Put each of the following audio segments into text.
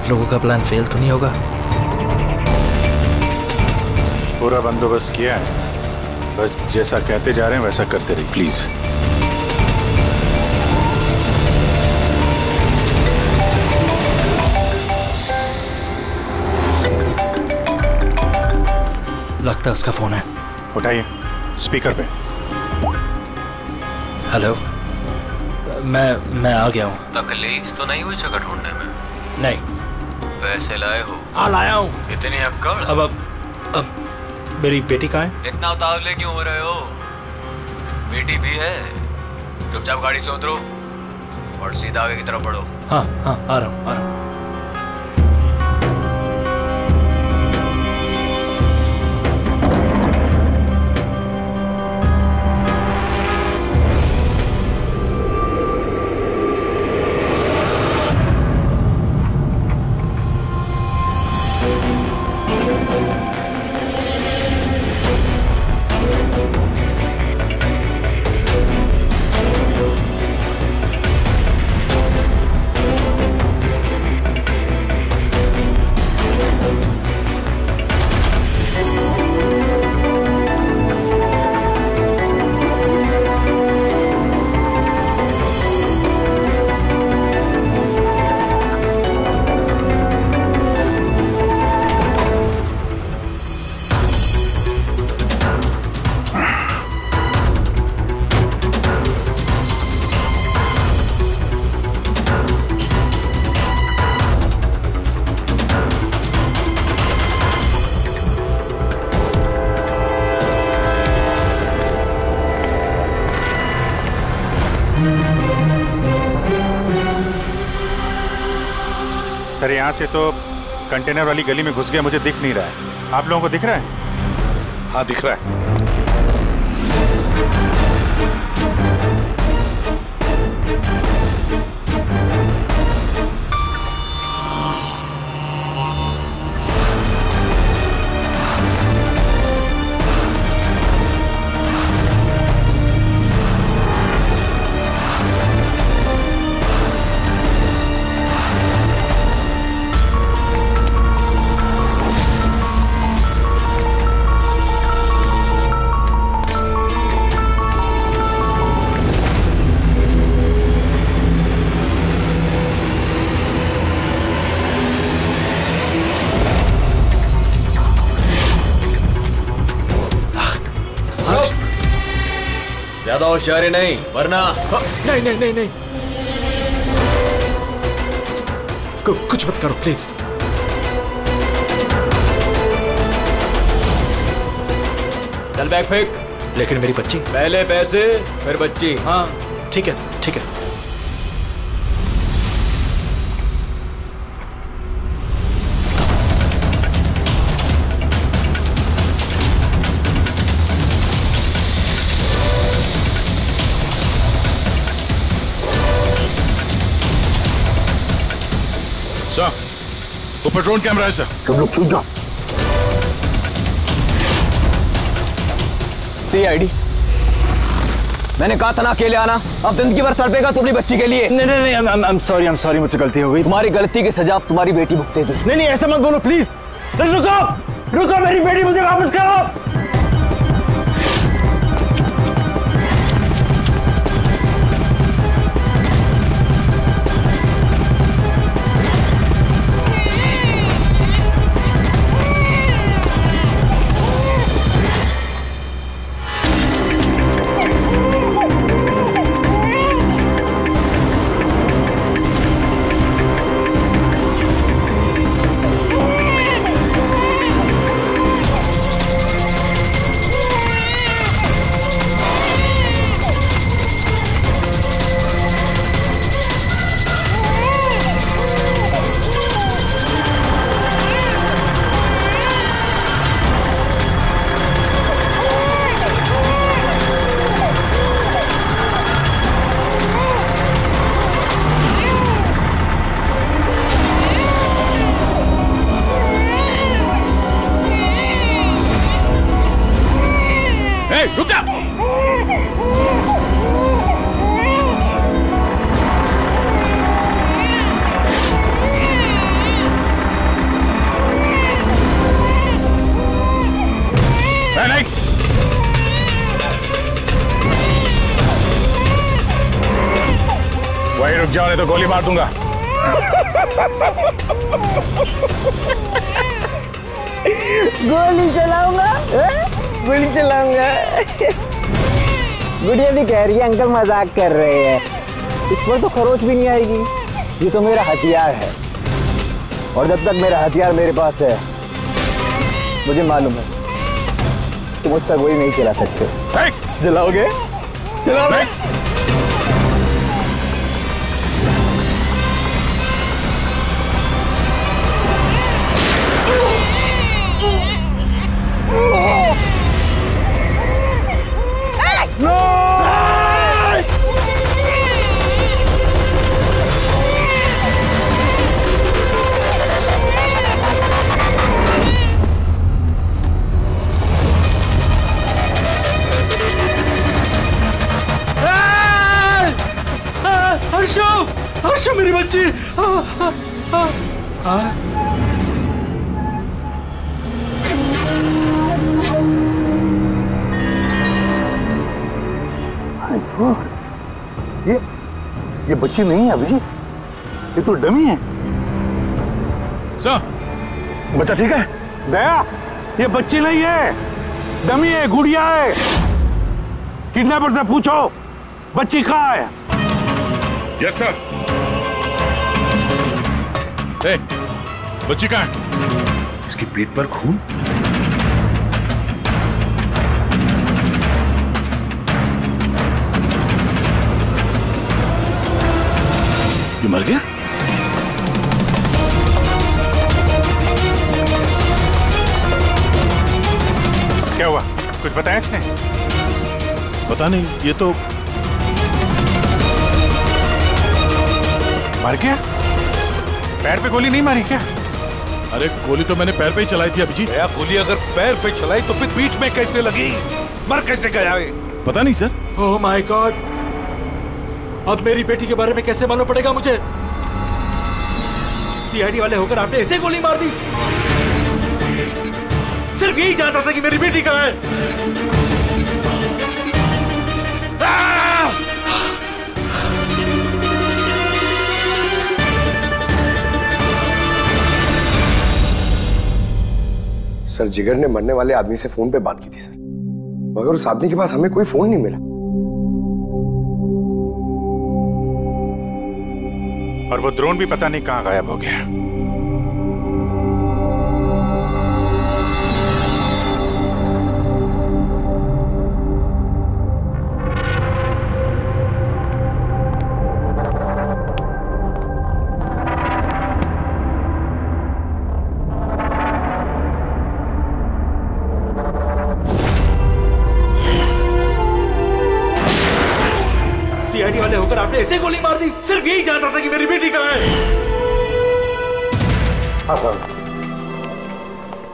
आप लोगों का प्लान फेल तो नहीं होगा? पूरा बंदोबस्त किया है, बस जैसा कहते जा रहे हैं वैसा करते रहिए प्लीज। लगता है उसका फोन है। उठाइए, स्पीकर पे। हेलो, मैं आ गया हूँ। तकलीफ तो नहीं हुई जगह ढूंढने में? नहीं। पैसे लाए हो? हाँ लाया हूँ। इतनी अक्कड़? अब मेरी बेटी कहाँ है? इतना उतावले क्यों हो रहे हो? बेटी भी है। चुपचाप गाड़ी से उतरो और सीधा आगे की तरफ बढ़ो। हाँ हाँ, आ रहा हूँ। सर यहाँ से तो कंटेनर वाली गली में घुस गया, मुझे दिख नहीं रहा है। आप लोगों को दिख रहा है? हाँ दिख रहा है। ज्यादा होशियारी नहीं वरना। नहीं। कुछ मत करो प्लीज। चल बैग फेंक। लेकिन मेरी बच्ची। पहले पैसे फिर बच्ची। हाँ ठीक है। सर, ऊपर ड्रोन कैमरा है सर। तुम लोग छूट जाओ। CID, मैंने कहा था ना अकेले आना। अब जिंदगी भर तड़पेगा तू अपनी बच्ची के लिए। नहीं, आई एम सॉरी, मुझसे गलती हो गई। तुम्हारी गलती की सजा अब तुम्हारी बेटी भुगतेगी। नहीं, ऐसा मत बोलो प्लीज। रुको, मेरी बेटी मुझे वापस करो। रुक जा। वहीं रुक जाओ नहीं तो गोली मार दूंगा। गोली चलाऊंगा, गोली चलाऊंगा। गुड़िया भी कह रही है अंकल मजाक कर रहे हैं, इस पर तो खरोच भी नहीं आएगी। ये तो मेरा हथियार है और जब तक मेरा हथियार मेरे पास है मुझे मालूम है तुम मुझ तक गोली नहीं चला सकते। चलाओगे? चलाओगे? हर्षो मेरी बच्ची। ये बच्ची नहीं है अभिजीत, ये तो डमी है। सर, बच्चा ठीक है? दया, ये बच्ची नहीं है, डमी है, गुड़िया है। किडनैपर से पूछो बच्ची कहाँ है। Yes sir. बच्ची कहाँ है? इसके पेट पर खून। ये मर गया? क्या हुआ? कुछ बताया इसने? पता नहीं, ये तो मर गया? पैर पे गोली नहीं मारी क्या? अरे गोली तो मैंने पैर पे ही चलाई थी अभिजीत। भैया गोली अगर पैर पे चलाई तो फिर पीठ में कैसे लगी? मर कैसे गया? पता नहीं सर। ओह माय गॉड, अब मेरी बेटी के बारे में कैसे मालूम पड़ेगा मुझे? सीआईडी वाले होकर आपने ऐसे गोली मार दी? सिर्फ यही जानता था कि मेरी बेटी कहाँ है। सर जिगर ने मरने वाले आदमी से फोन पे बात की थी सर, मगर उस आदमी के पास हमें कोई फोन नहीं मिला। और वो ड्रोन भी पता नहीं कहां गायब हो गया। सीआईडी वाले होकर आपने ऐसे गोली मार दी? सिर्फ यही जानता था कि मेरी बेटी कहाँ है। हाँ सर,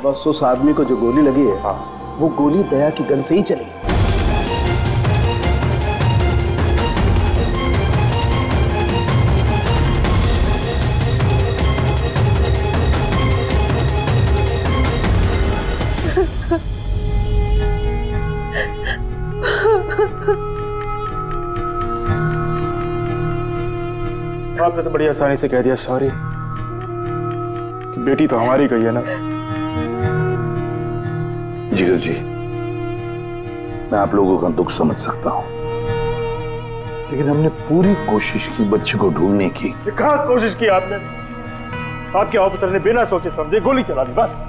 बस उस आदमी को जो गोली लगी है वो गोली दया की गन से ही चली। आपने तो बड़ी आसानी से कह दिया सॉरी। बेटी तो हमारी गई है ना। जिगर जी, मैं आप लोगों का दुख समझ सकता हूं, लेकिन हमने पूरी कोशिश की बच्ची को ढूंढने की। कहाँ कोशिश की आपने? आपके ऑफिसर ने बिना सोचे समझे गोली चला दी बस।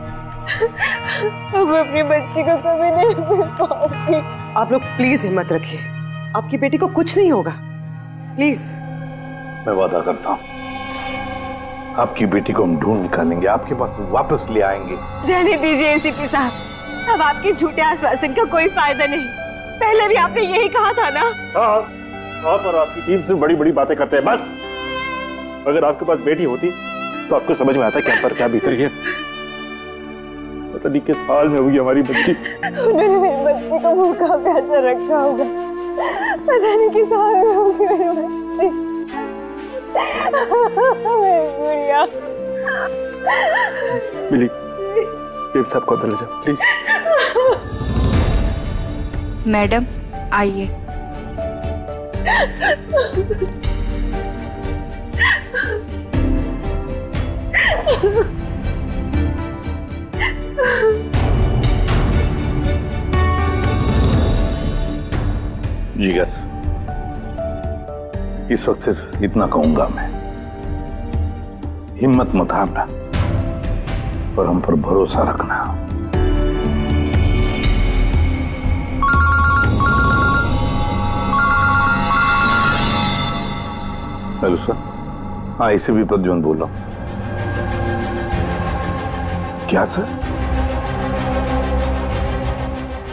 अब अपनी बच्ची को कभी नहीं मिल पाऊंगी। आप लोग प्लीज हिम्मत रखिए, आपकी बेटी को कुछ नहीं होगा, प्लीज। मैं वादा करता हूं आपकी बेटी को हम ढूंढ निकालेंगे, आपके पास वापस ले आएंगे। रहने दीजिए एसीपी साहब, अब आपके झूठे आश्वासन का कोई फायदा नहीं। पहले भी आपने यही कहा था ना। हाँ, आप और आपकी टीम से बड़ी बड़ी बातें करते हैं बस। अगर आपके पास बेटी होती तो आपको समझ में आता क्या पर क्या भीतर गया। पता नहीं किस हाल में होगी हमारी बच्ची। उन्होंने मेरी बच्ची को भूखा प्यासा रखा होगा, पता नहीं किस हाल में होगी मेरी बच्ची। मेरी गुड़िया। मिली, देव साहब को अंदर ले जाओ प्लीज। मैडम आइए। जिगर, इस वक्त सिर्फ इतना कहूंगा मैं, हिम्मत मत हारना और हम पर भरोसा रखना। Hello sir. हाँ, इसे भी प्रज्वल बोल रहा हूं। क्या सर?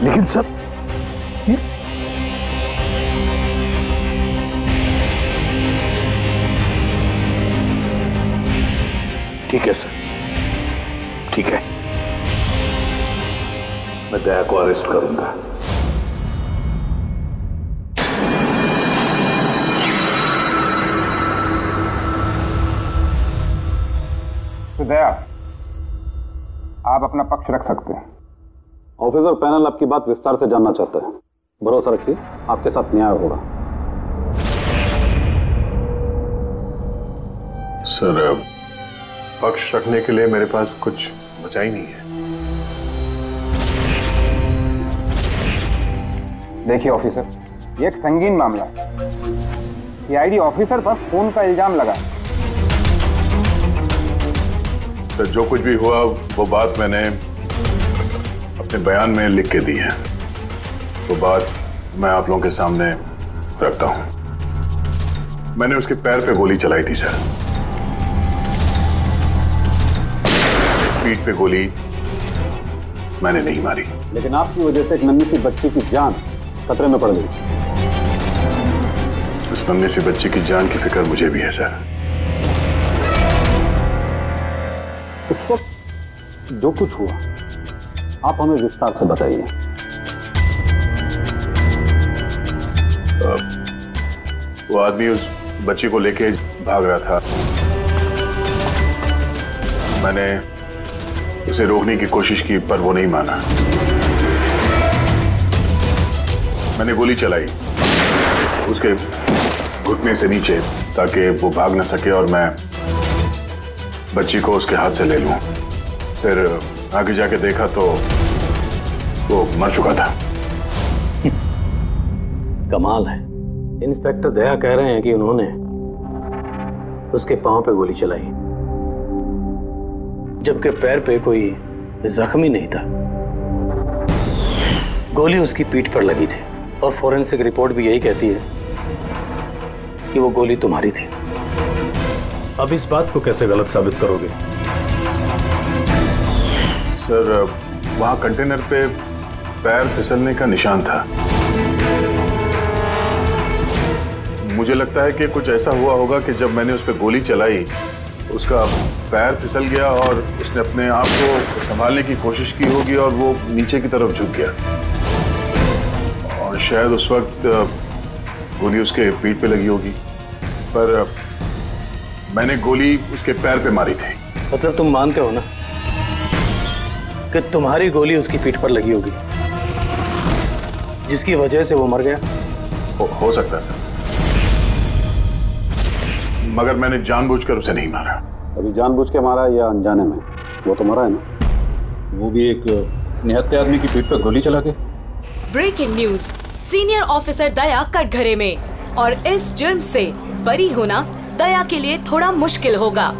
लेकिन सर ठीक है सर, ठीक है, मैं दया को अरेस्ट करूंगा। तो दया, आप अपना पक्ष रख सकते हैं। ऑफिसर पैनल आपकी बात विस्तार से जानना चाहता है। भरोसा रखिए, आपके साथ न्याय होगा। सर, पक्ष रखने के लिए मेरे पास कुछ बचा ही नहीं है। देखिए ऑफिसर, ये एक संगीन मामला है। सीआईडी ऑफिसर पर खून का इल्जाम लगा। सर, जो कुछ भी हुआ वो बात मैंने अपने बयान में लिख के दी है। वो बात मैं आप लोगों के सामने रखता हूं। मैंने उसके पैर पे गोली चलाई थी सर। पीठ पे गोली मैंने नहीं मारी। लेकिन आपकी वजह से एक नन्ही सी बच्ची की जान खतरे में पड़ गई। उस नन्ही सी बच्ची की जान की फिक्र मुझे भी है सर। उस वक्त जो कुछ हुआ आप हमें विस्तार से बताइए। वो आदमी उस बच्ची को लेके भाग रहा था। मैंने उसे रोकने की कोशिश की पर वो नहीं माना। मैंने गोली चलाई उसके घुटने से नीचे ताकि वो भाग न सके और मैं बच्ची को उसके हाथ से ले लूं। फिर आगे जाके देखा तो वो मर चुका था। कमाल है, इंस्पेक्टर दया कह रहे हैं कि उन्होंने उसके पांव पे गोली चलाई जबकि पैर पे कोई जख्मी नहीं था। गोली उसकी पीठ पर लगी थी और फोरेंसिक रिपोर्ट भी यही कहती है कि वो गोली तुम्हारी थी। अब इस बात को कैसे गलत साबित करोगे? सर, वहां कंटेनर पे पैर फिसलने का निशान था। मुझे लगता है कि कुछ ऐसा हुआ होगा कि जब मैंने उस पर गोली चलाई उसका पैर फिसल गया और उसने अपने आप को संभालने की कोशिश की होगी और वो नीचे की तरफ झुक गया और शायद उस वक्त गोली उसके पीठ पे लगी होगी। पर मैंने गोली उसके पैर पे मारी थी। मतलब तुम मानते हो ना कि तुम्हारी गोली उसकी पीठ पर लगी होगी जिसकी वजह से वो मर गया? हो सकता है सर, मगर मैंने जानबूझकर उसे नहीं मारा। अभी जानबूझ के मारा या अनजाने में, वो तो मरा है ना। वो भी एक निहत्थे आदमी की पीठ पर गोली चला के। ब्रेकिंग न्यूज, सीनियर ऑफिसर दया कटघरे में, और इस जुर्म से बरी होना दया के लिए थोड़ा मुश्किल होगा।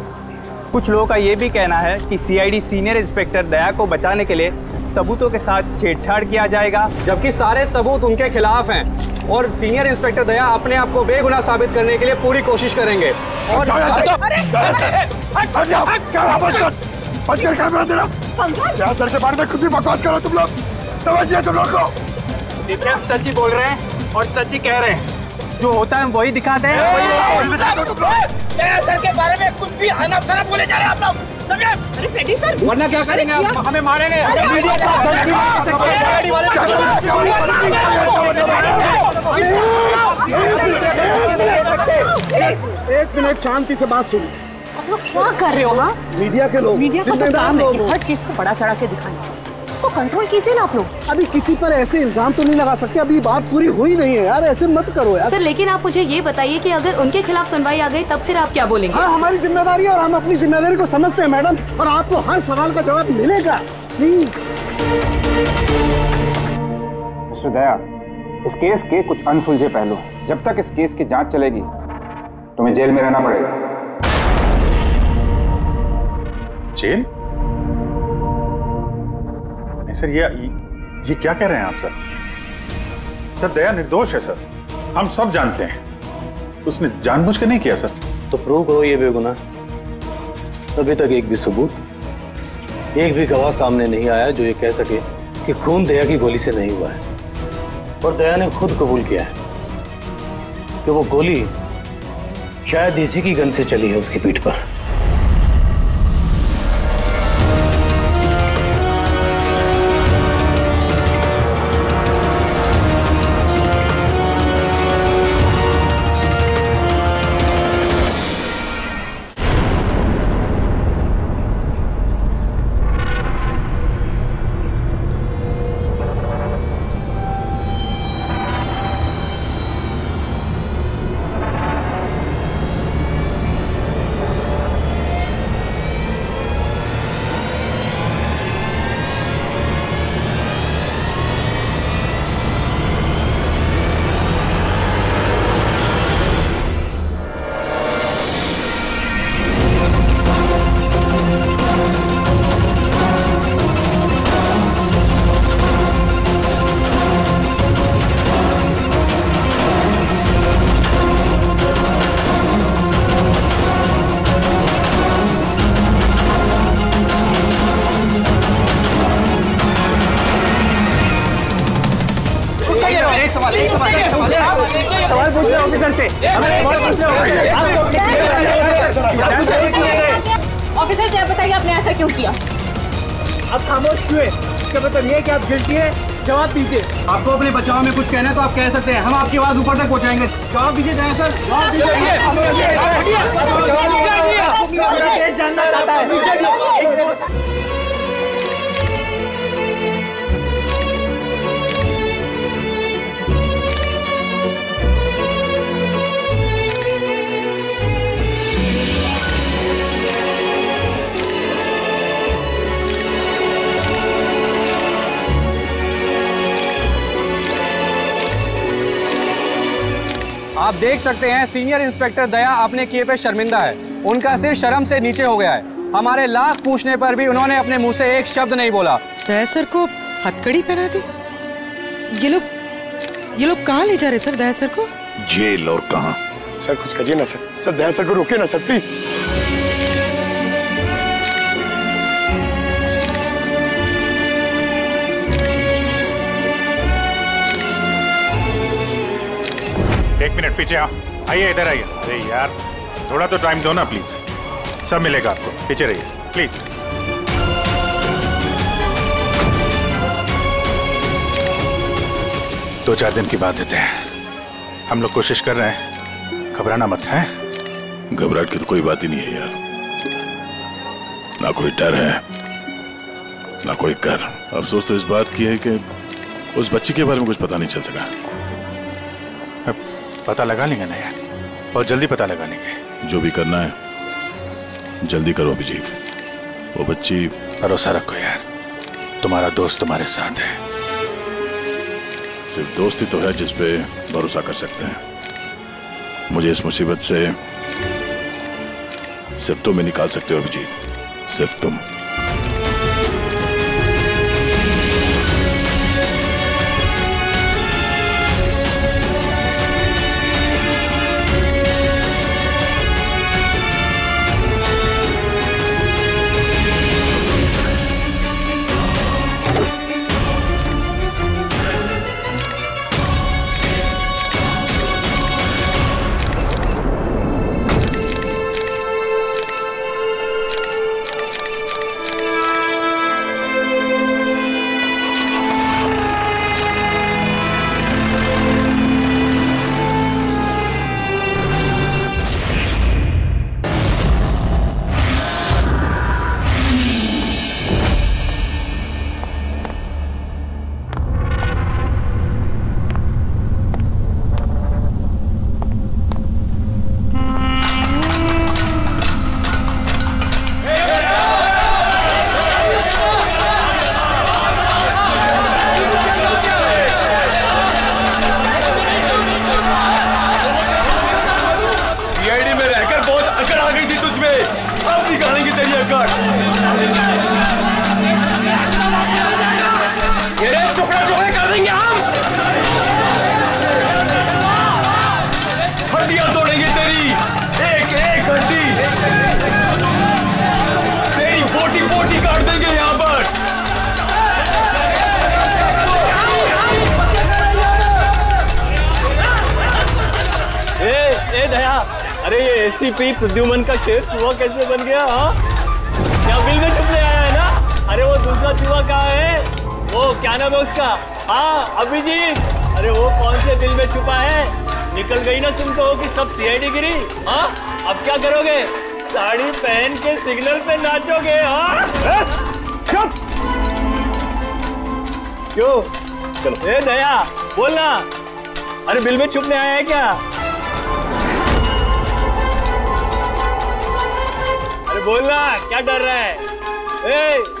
कुछ लोगों का ये भी कहना है कि सीआईडी सीनियर इंस्पेक्टर दया को बचाने के लिए सबूतों के साथ छेड़छाड़ किया जाएगा, जबकि सारे सबूत उनके खिलाफ हैं और सीनियर इंस्पेक्टर दया अपने आप को बेगुनाह साबित करने के लिए पूरी कोशिश करेंगे। और सर के बारे में खुद ही बकवास करो तुम लोग, समझिए तुम लोग को। देखिए, हम सच ही बोल रहे हैं और सच ही कह रहे हैं। जो होता है वही दिखाते हैं। सर के बारे में कुछ भी अनाप-शनाप बोले जा रहे हैं आप लोग। अरे पेटी सर, वरना क्या करेंगे? हमें मारेंगे। एक मिनट शांति से बात सुनो। आप लोग क्या कर रहे हो? हाँ, मीडिया के लोग, मीडिया का तो काम है कि हर चीज को बड़ा चढ़ा के दिखाना। तो कंट्रोल कीजिए ना आप लोग। अभी किसी पर ऐसे इल्जाम तो नहीं लगा सकते, अभी बात पूरी हुई नहीं है यार, ऐसे मत करो यार। सर, लेकिन आप मुझे ये बताइए कि अगर उनके खिलाफ सुनवाई आ गई तब फिर आप क्या बोलेंगे? हाँ, हमारी जिम्मेदारी है और हम अपनी जिम्मेदारी को समझते हैं मैडम, और आपको हर सवाल का जवाब मिलेगा। मिस्टर दया, इस केस के कुछ अनसुलझे पहलू हैं। जब तक इस केस की जांच चलेगी तुम्हें जेल में रहना पड़ेगा। जेल? नहीं सर, ये क्या कह रहे हैं आप सर? सर दया निर्दोष है सर, हम सब जानते हैं। उसने जानबूझ कर नहीं किया सर। तो प्रूव करो ये बेगुनाह। अभी तक एक भी सबूत, एक भी गवाह सामने नहीं आया जो ये कह सके कि खून दया की गोली से नहीं हुआ है। और दया ने खुद कबूल किया है कि वो गोली शायद इसी की गन से चली है उसकी पीठ पर। सवाल पूछ रहे ऑफिसर से। ऑफिसर से बताइए आपने ऐसा क्यों किया? आप खामोश क्यों हैं? इसका मतलब ये है कि आप गिल्टी हैं। जवाब दीजिए। आपको अपने बचाव में कुछ कहना है तो आप कह सकते हैं, हम आपकी आवाज ऊपर तक पहुंचाएंगे। जवाब दीजिए दया सर, जवाब दीजिए। जानना चाहता है। आप देख सकते हैं सीनियर इंस्पेक्टर दया अपने किए पे शर्मिंदा है। उनका सिर शर्म से नीचे हो गया है। हमारे लाख पूछने पर भी उन्होंने अपने मुंह से एक शब्द नहीं बोला। दया सर को हथकड़ी पहना दी। ये लोग कहाँ ले जा रहे सर दया सर को? जेल। और कहाँ? सर कुछ करिए ना सर। सर दया सर को रोकिए ना सर प्लीज। एक मिनट पीछे आओ। आइए इधर आइए। अरे यार थोड़ा तो टाइम दो ना प्लीज। सब मिलेगा आपको, पीछे रहिए प्लीज। दो चार दिन की बात देते हैं। हम लोग कोशिश कर रहे हैं, घबराना मत है। घबराहट की तो कोई बात ही नहीं है यार। ना कोई डर है ना कोई कर। अफसोस तो इस बात की है कि उस बच्ची के बारे में कुछ पता नहीं चल सका। पता लगा लेंगे ना यार, बहुत जल्दी पता लगा लेंगे। जो भी करना है जल्दी करो अभिजीत। वो बच्ची। भरोसा रखो यार, तुम्हारा दोस्त तुम्हारे साथ है। सिर्फ दोस्ती तो है जिस पे भरोसा कर सकते हैं। मुझे इस मुसीबत से सिर्फ तुम ही निकाल सकते हो अभिजीत, सिर्फ तुम। अरे ये एसीपी प्रद्युमन का शेर चूहा कैसे बन गया? हाँ, क्या बिल में छुपने आया है ना? अरे वो दूसरा चूहा कहाँ है? वो क्या नाम है उसका? हाँ अभिजीत। अरे वो कौन से बिल में छुपा है? निकल गई ना तुम तो कि सब सीआईडी गिरी। हाँ, अब क्या करोगे? साड़ी पहन के सिग्नल पे नाचोगे? हाँ, चुप। क्यों? चलो ए दया बोलना। अरे बिल में छुपने आया है क्या? अरे बोलना, क्या डर रहा है? ए!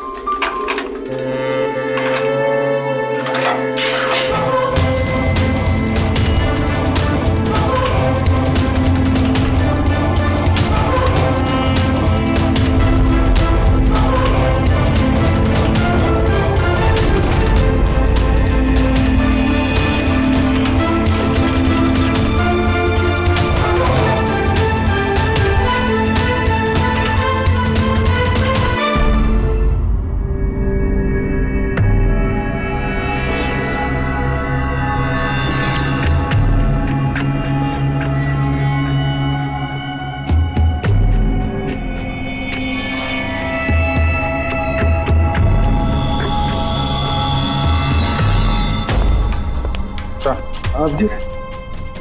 आप जी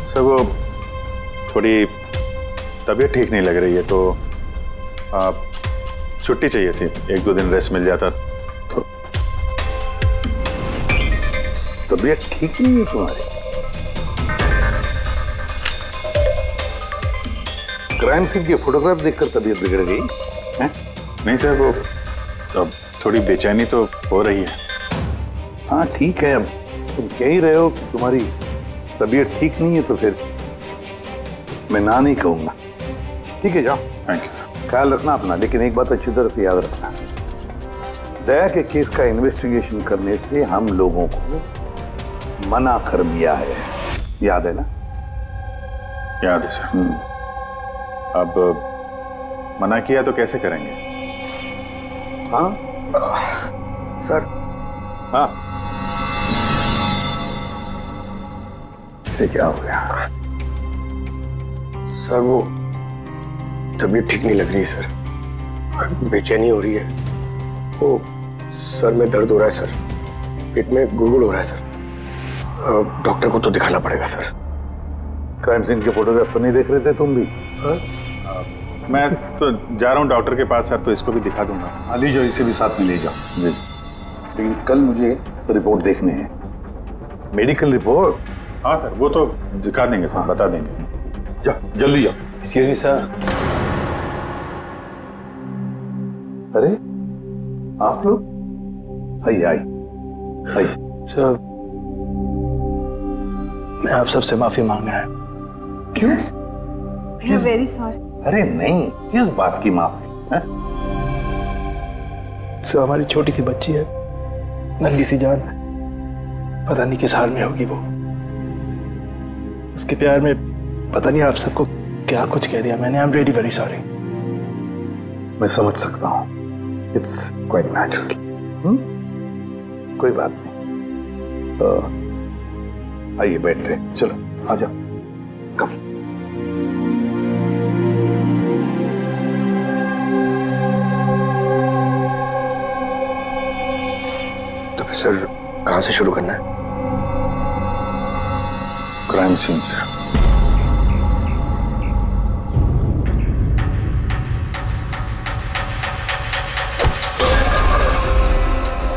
सर, वो थोड़ी तबीयत ठीक नहीं लग रही है तो आप छुट्टी चाहिए थी, 1-2 दिन रेस्ट मिल जाता तो। तबीयत ठीक नहीं है तुम्हारी? क्राइम सीन की फोटोग्राफ देखकर तबीयत बिगड़ गई है? नहीं सर, वो अब थोड़ी बेचैनी तो हो रही है। हाँ ठीक है, अब तुम कह ही रहे हो कि तुम्हारी तबीयत ठीक नहीं है तो फिर मैं ना नहीं कहूंगा। ठीक है, जाओ। Thank you sir. ख्याल रखना अपना, लेकिन एक बात अच्छी तरह से याद रखना, दया के केस का इन्वेस्टिगेशन करने से हम लोगों को मना कर दिया है, याद है ना? याद है सर। अब मना किया तो कैसे करेंगे? हाँ सर। हाँ, इसे क्या हो गया? सर वो तबीयत ठीक नहीं लग रही है सर, बेचैनी हो रही है। वो सर में दर्द हो रहा है सर, पेट में गुड़गुड़ हो रहा है सर। डॉक्टर को तो दिखाना पड़ेगा सर। क्राइम सीन के फोटोग्राफर नहीं देख रहे थे तुम भी? मैं तो जा रहा हूँ डॉक्टर के पास सर, तो इसको भी दिखा दूंगा। हाँ ले जाओ, इसे भी साथ में ले जाओ जी। लेकिन कल मुझे रिपोर्ट देखनी है, मेडिकल रिपोर्ट। हाँ सर, वो तो दिखा देंगे सर, बता देंगे। जाओ जल्दी जाओ। Excuse me sir. अरे आप लोग आइए आइए आइए। सर मैं आप सबसे माफी मांगना है। क्यों? We are very sorry. अरे नहीं, किस बात की माफी है? सर हमारी छोटी सी बच्ची है, नन्ही सी जान, पता नहीं किस हाल में होगी वो। उसके प्यार में पता नहीं आप सबको क्या कुछ कह दिया मैंने। I am really very sorry. मैं समझ सकता हूँ, इट्स क्वाइट नेचुरल। कोई बात नहीं। आइए बैठते हैं, चलो आ जाओ। कम। तो फिर सर कहाँ से शुरू करना है? क्राइम सीन से।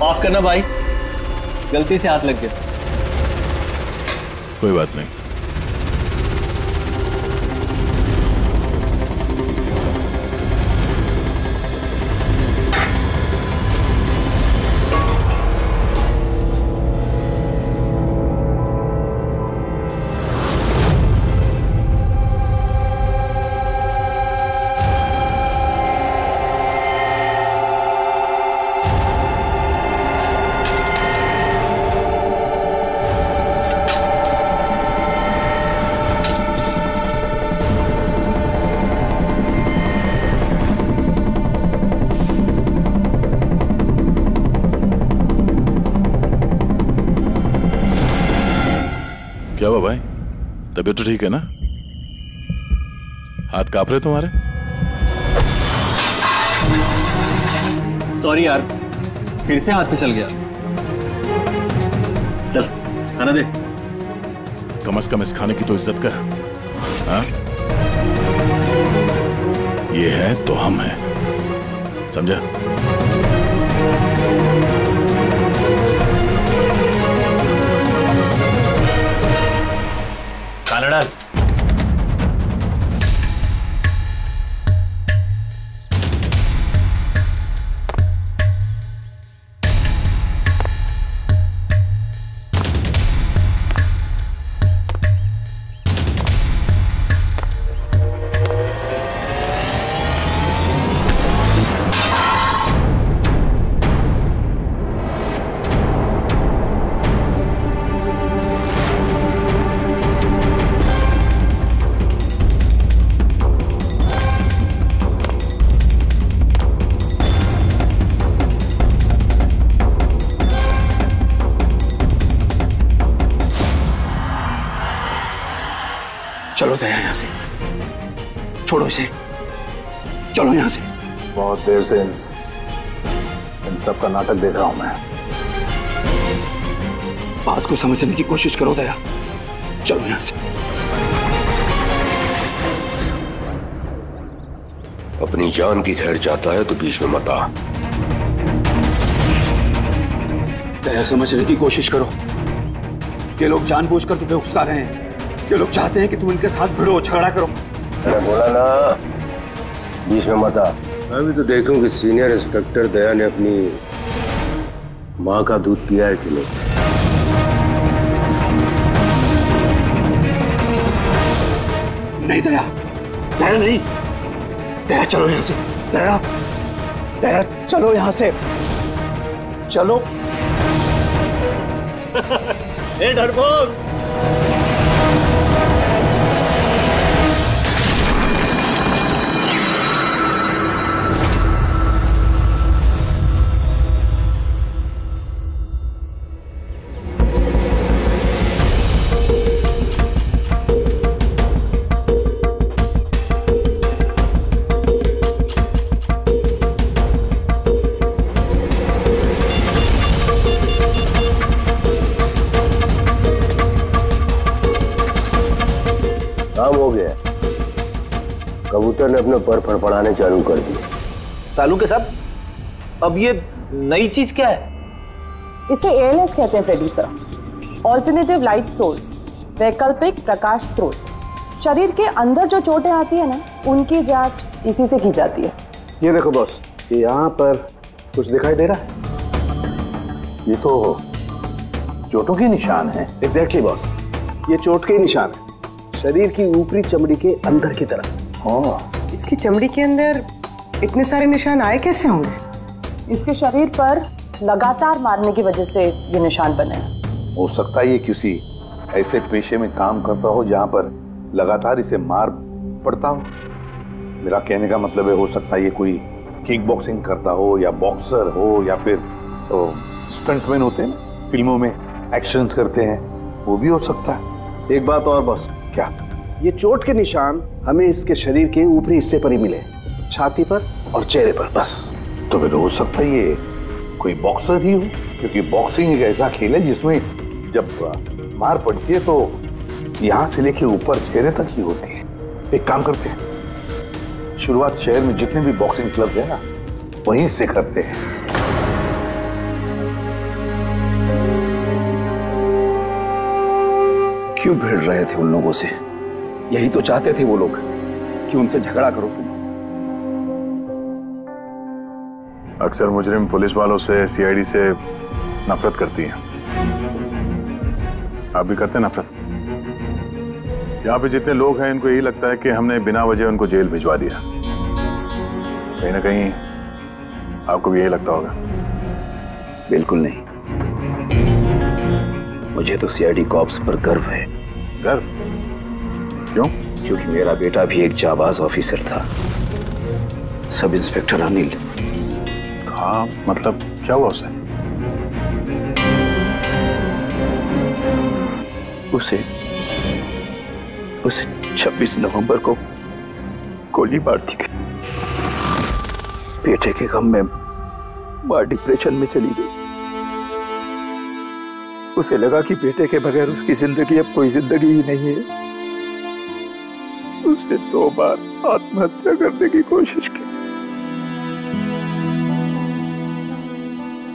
माफ करना भाई, गलती से हाथ लग गया। कोई बात नहीं। क्या हुआ भाई, तबीयत तो ठीक है ना? हाथ कांप रहे तुम्हारे? सॉरी यार, फिर से हाथ फिसल गया। चल खाना दे। कम से कम इस खाने की तो इज्जत कर। हाँ? ये है तो हम हैं, समझा? खाना डाल। चलो दया यहां से, छोड़ो इसे, चलो यहां से। बहुत देर से इन सब का नाटक देख रहा हूं मैं। बात को समझने की कोशिश करो दया, चलो यहां से। अपनी जान की खैर चाहता है तो बीच में मत आ। दया समझने की कोशिश करो। ये लोग जानबूझकर तुम्हें उकसा रहे हैं। ये लोग चाहते हैं कि तुम इनके साथ भिड़ो, झगड़ा करो। मैंने बोला ना बीच में मत आ। अभी तो देखूं कि सीनियर इंस्पेक्टर दया ने अपनी माँ का दूध पिया है कि नहीं। नहीं दया, दया नहीं। दया चलो यहां से, दया, दया चलो यहां से, चलो। ए डरपोक, काम हो गया। कबूतर ने अपने पर फड़फड़ाने चालू कर दिए। सालू के साहब, अब ये नई चीज क्या है? इसे ALS कहते हैं Freddie sir, alternative light source, वैकल्पिक प्रकाश स्रोत। शरीर के अंदर जो चोटें आती है ना, उनकी जांच इसी से की जाती है। ये देखो बॉस, ये यहाँ पर कुछ दिखाई दे रहा है? ये तो चोटों के निशान है। एग्जैक्टली बॉस, ये चोट के निशान है, शरीर की ऊपरी चमड़ी के अंदर की तरफ। हाँ, इसकी चमड़ी के अंदर इतने सारे निशान आए कैसे होंगे? इसके शरीर पर लगातार मारने की वजह से ये निशान बने हैं। हो सकता है ये किसी ऐसे पेशे में काम करता हो जहां पर लगातार इसे मार पड़ता हो। मेरा कहने का मतलब है, हो सकता है ये कोई किक बॉक्सिंग करता हो, या बॉक्सर हो, या फिर तो स्टंटमैन होते हैं फिल्मों में एक्शंस करते हैं, वो भी हो सकता है। एक बात और बॉस। क्या? ये चोट के निशान हमें इसके शरीर के ऊपरी हिस्से पर ही मिले, छाती पर और चेहरे पर बस। तो फिर हो सकता है ये कोई बॉक्सर ही हो, क्योंकि बॉक्सिंग एक ऐसा खेल है जिसमें जब मार पड़ती है तो यहाँ से लेके ऊपर चेहरे तक ही होती है। एक काम करते हैं, शुरुआत शहर में जितने भी बॉक्सिंग क्लब है ना, वहीं से करते हैं। क्यों भिड़ रहे थे उन लोगों से? यही तो चाहते थे वो लोग कि उनसे झगड़ा करो तुम। अक्सर मुजरिम पुलिस वालों से, CID से नफरत करती हैं। आप भी करते हैं नफरत? यहाँ पे जितने लोग हैं इनको यही लगता है कि हमने बिना वजह उनको जेल भिजवा दिया। कहीं ना कहीं आपको भी यही लगता होगा। बिल्कुल नहीं, मुझे तो CID कॉप्स पर गर्व है। गर्व? क्यों? क्योंकि मेरा बेटा भी एक जाबाज ऑफिसर था, सब इंस्पेक्टर अनिल। हाँ, मतलब क्या हुआ उसे? उसे 26 नवंबर को गोली मार दी गई। बेटे के गम में मां डिप्रेशन में चली गई। उसे लगा कि बेटे के बगैर उसकी जिंदगी अब कोई जिंदगी ही नहीं है। उसने 2 बार आत्महत्या करने की कोशिश की,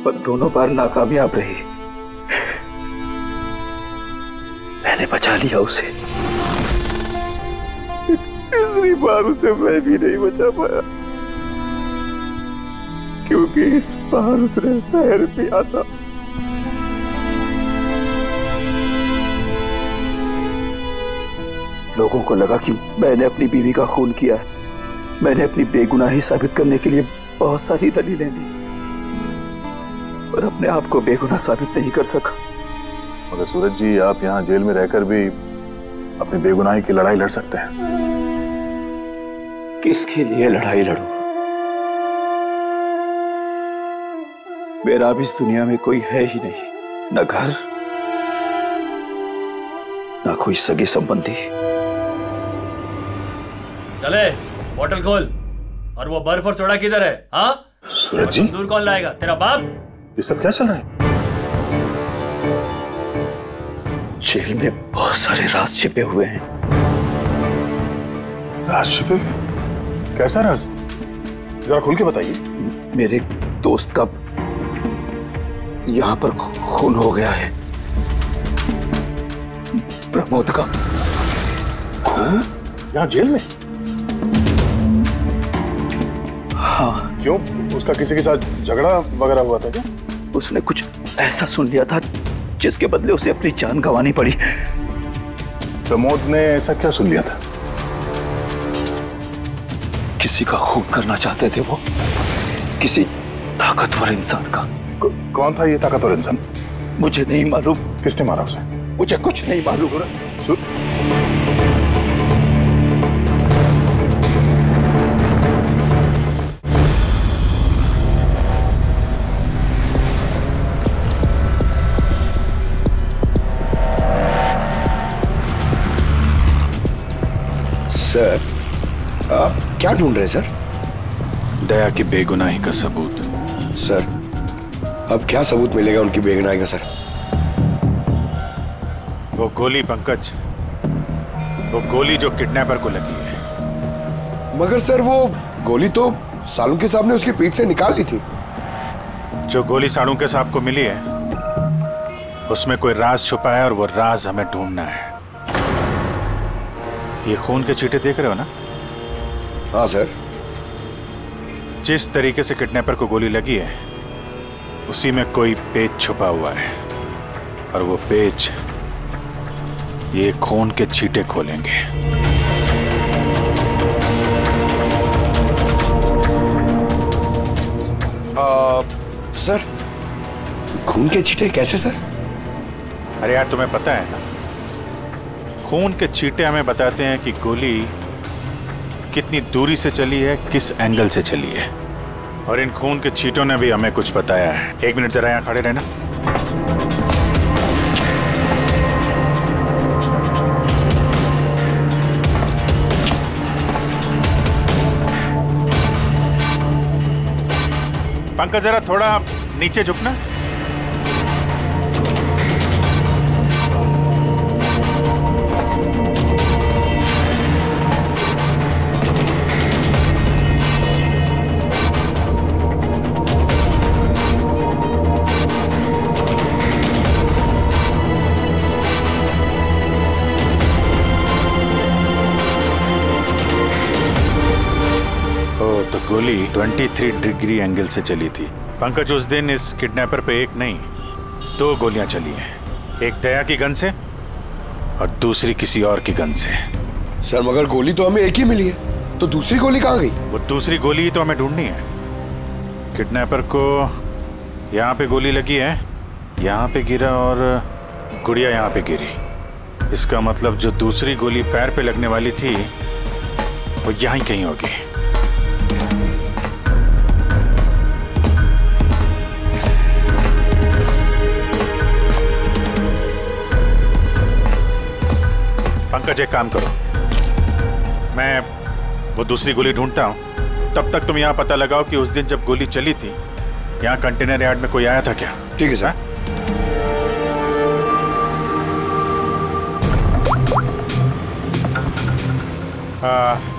पर दोनों बार नाकामयाब रही। मैंने बचा लिया उसे। तीसरी बार उसे मैं भी नहीं बचा पाया, क्योंकि इस बार उसने जहर पिया था। लोगों को लगा कि मैंने अपनी बीवी का खून किया है। मैंने अपनी बेगुनाही साबित करने के लिए बहुत सारी दलीलें दी, पर अपने आप को बेगुनाह साबित नहीं कर सका। मगर सूरज जी, आप यहाँ जेल में रहकर भी अपनी बेगुनाही की लड़ाई लड़ सकते हैं। किसके लिए लड़ाई लड़ूं? मेरा अब इस दुनिया में कोई है ही नहीं, न घर, न कोई सगे संबंधी। चले, बोतल खोल। और वो बर्फ और सोडा किधर है? हाँ सूरज जी, दूर कौन लाएगा? तेरा बाप? ये सब क्या चल रहा है? जेल में बहुत सारे राज छिपे हुए हैं। राज छिपे? कैसा राज? जरा खुल के बताइए। मेरे दोस्त का यहाँ पर खून हो गया है, प्रमोद का। हाँ? यहाँ जेल में? हाँ। क्यों? उसका किसी के साथ झगड़ा वगैरह हुआ था क्या? उसने कुछ ऐसा सुन लिया था जिसके बदले उसे अपनी जान गंवानी पड़ी। प्रमोद ने ऐसा क्या सुन लिया था? किसी का खून करना चाहते थे वो, किसी ताकतवर इंसान का। कौन था ये ताकतवर इंसान? मुझे नहीं मालूम। किसने मारा उसे? मुझे कुछ नहीं मालूम। सर, आप क्या ढूंढ रहे हैं सर? दया की बेगुनाही का सबूत। सर, अब क्या सबूत मिलेगा उनकी बेगुनाही का सर? वो गोली पंकज, वो गोली जो किडनैपर को लगी है। मगर सर, वो गोली तो सालुंके साहब ने उसकी पीठ से निकाल ली थी। जो गोली सालुंके साहब को मिली है उसमें कोई राज छुपा है और वो राज हमें ढूंढना है। ये खून के चीटे देख रहे हो ना? हाँ सर। जिस तरीके से किडनैपर को गोली लगी है उसी में कोई पेच छुपा हुआ है, और वो पेच ये खून के छींटे खोलेंगे। सर, खून के छींटे कैसे सर? अरे यार, तुम्हें पता है ना, खून के छींटे हमें बताते हैं कि गोली कितनी दूरी से चली है, किस एंगल से चली है। और इन खून के छींटों ने भी हमें कुछ बताया है। 1 मिनट जरा यहाँ खड़े रहना। पंकज, जरा थोड़ा नीचे झुकना। तो गोली 23 डिग्री एंगल से चली थी। पंकज, उस दिन इस किडनैपर पे 1 नहीं 2 गोलियां चली हैं। एक दया की गन से और दूसरी किसी और की गन से। सर, मगर गोली तो हमें एक ही मिली है, तो दूसरी गोली कहाँ गई? वो दूसरी गोली ही तो हमें ढूंढनी है। किडनैपर को यहाँ पे गोली लगी है, यहाँ पे गिरा और गुड़िया यहाँ पे गिरी। इसका मतलब जो दूसरी गोली पैर पे लगने वाली थी वो यहीं कहीं होगी। पंकज, एक काम करो, मैं वो दूसरी गोली ढूंढता हूँ, तब तक तुम यहाँ पता लगाओ कि उस दिन जब गोली चली थी यहाँ कंटेनर यार्ड में कोई आया था क्या। ठीक है सर।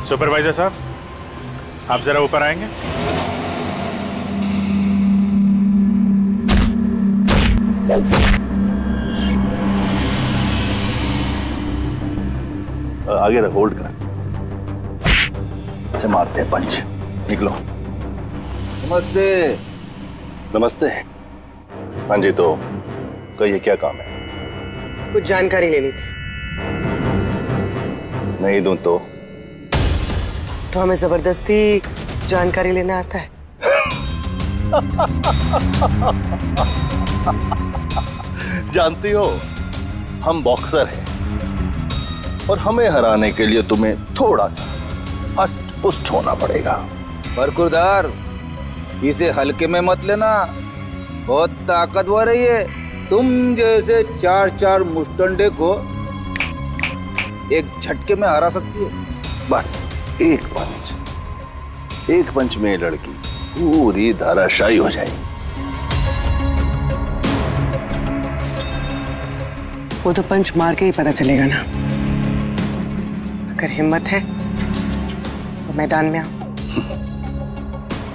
सुपरवाइजर साहब, आप जरा ऊपर आएंगे। आगे रख, होल्ड कर, से मारते हैं पंच। निकलो। नमस्ते। नमस्ते। हाँ जी, तो कहिए क्या काम है? कुछ जानकारी लेनी थी। नहीं दूं तो हमें जबरदस्ती जानकारी लेना आता है। जानती हो, हम बॉक्सर हैं और हमें हराने के लिए तुम्हें थोड़ा सा हष्ट पुष्ट होना पड़ेगा। बरकुरदार, इसे हल्के में मत लेना, बहुत ताकतवर है ये। तुम जैसे 4 मुस्टंडे को एक झटके में हरा सकती है। बस एक पंच में लड़की पूरी धराशायी हो जाएगी। वो तो पंच मार के ही पता चलेगा ना। अगर हिम्मत है तो मैदान में आओ।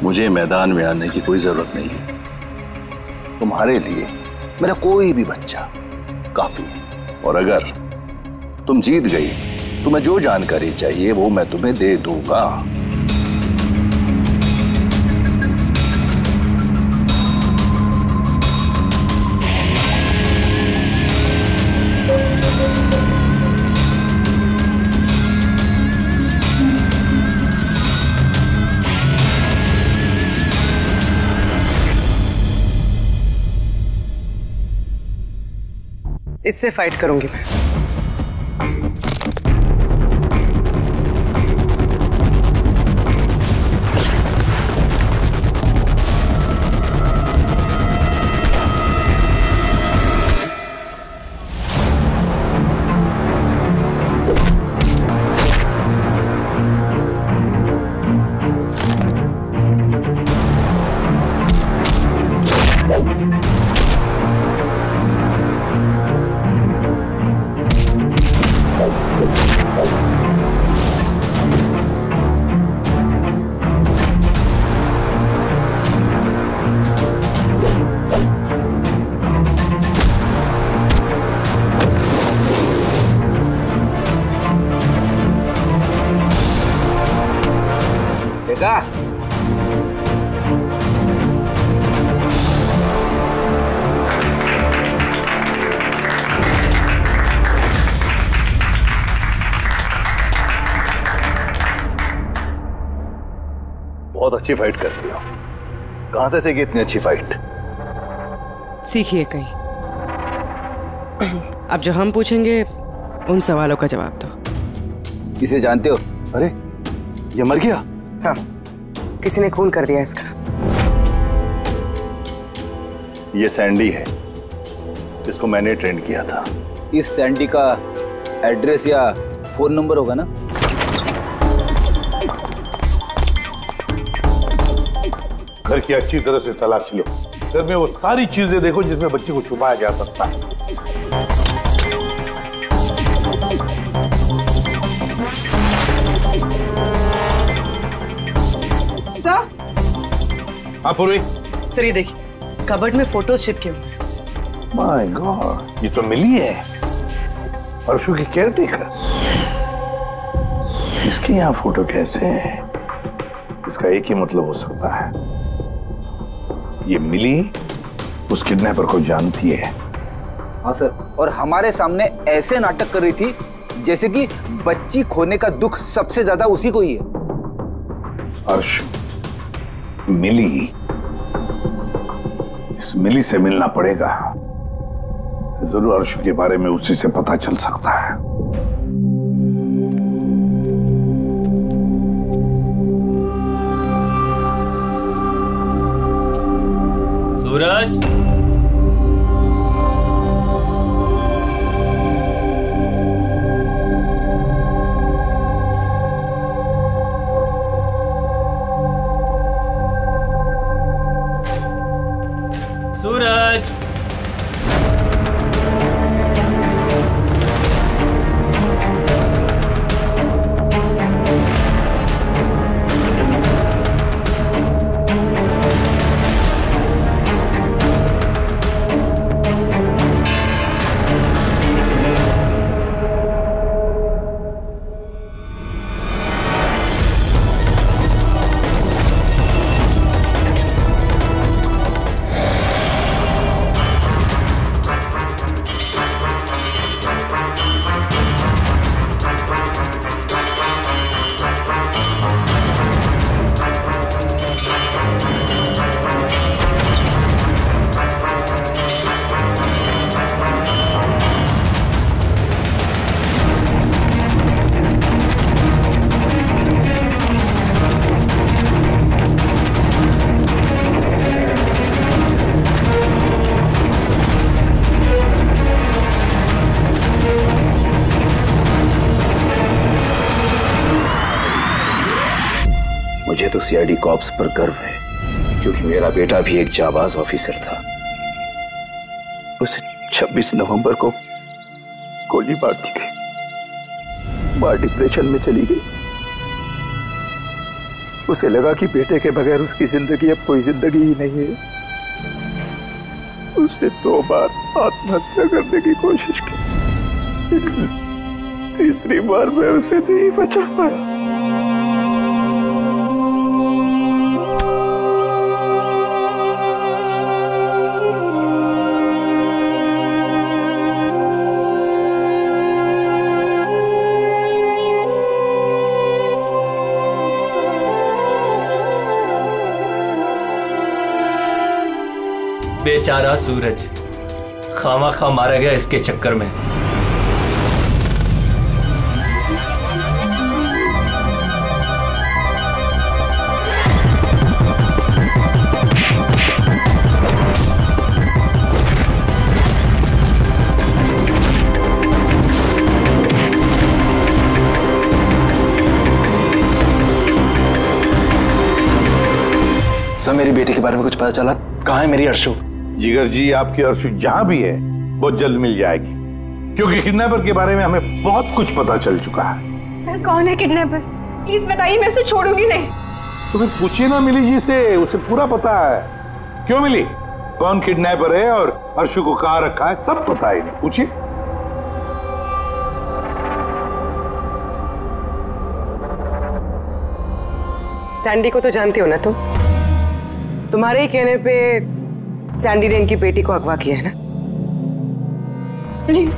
मुझे मैदान में आने की कोई जरूरत नहीं है। तुम्हारे लिए मेरा कोई भी बच्चा काफी है। और अगर तुम जीत गई, तुम्हें जो जानकारी चाहिए वो मैं तुम्हें दे दूंगा। इससे फाइट करूंगी मैं। देखा? बहुत अच्छी फाइट करती हो। कहां से सीखी इतनी अच्छी फाइट? सीखिए कहीं। अब जो हम पूछेंगे उन सवालों का जवाब दो। इसे जानते हो? अरे ये मर गया? हाँ, किसी ने खून कर दिया इसका। ये सैंडी है, इसको मैंने ट्रेन किया था। इस सैंडी का एड्रेस या फोन नंबर होगा ना? घर की अच्छी तरह से तलाश लो। घर में वो सारी चीजें देखो जिसमें बच्चे को छुपाया जा सकता है। हाँ पूर्वी। सर ये देखिए, कबर्ड में फोटोज चिपके हुए हैं। माय गॉड, ये तो मिली है, परशु की केयरटेकर। इसके यहाँ फोटो कैसे है? इसका एक ही मतलब हो सकता है, ये मिली उस किडनैपर को जानती है। हाँ सर, और हमारे सामने ऐसे नाटक कर रही थी जैसे कि बच्ची खोने का दुख सबसे ज्यादा उसी को ही है। अर्श, मिली, इस मिली से मिलना पड़ेगा। जरूर अर्श के बारे में उसी से पता चल सकता है। सूरज, मुझे तो सीआईडी कॉप्स पर गर्व है, क्योंकि मेरा बेटा भी एक जाबाज ऑफिसर था। उसे 26 नवंबर को गोली मार दी गई। मां डिप्रेशन में चली गई। उसे लगा कि बेटे के बगैर उसकी जिंदगी अब कोई जिंदगी ही नहीं है। उसने 2 बार आत्महत्या करने की कोशिश की, लेकिन तीसरी बार मैं उसे नहीं बचा पाया। बेचारा सूरज खामा मारा गया इसके चक्कर में। सर, मेरी बेटी के बारे में कुछ पता चला? कहाँ है मेरी अर्शु? जिगर जी, आपकी अर्शु जहां भी है बहुत जल्द मिल जाएगी, क्योंकि किडनैपर के बारे में हमें बहुत कुछ पता चल चुका है। सर, कौन है किडनैपर? प्लीज बताइए, मैं उसे छोड़ूंगी नहीं। तुम्हें पूछिए ना मिली जी से, उसे पूरा पता है। क्यों मिली? कौन किडनैपर है और अर्शु को कहां रखा है, सब पता है। नहीं पूछिए। सैंडी को तो जानते हो ना तुम? तुम्हारे ही कहने पे सैंडी ने इनकी बेटी को अगवा किया है ना? प्लीज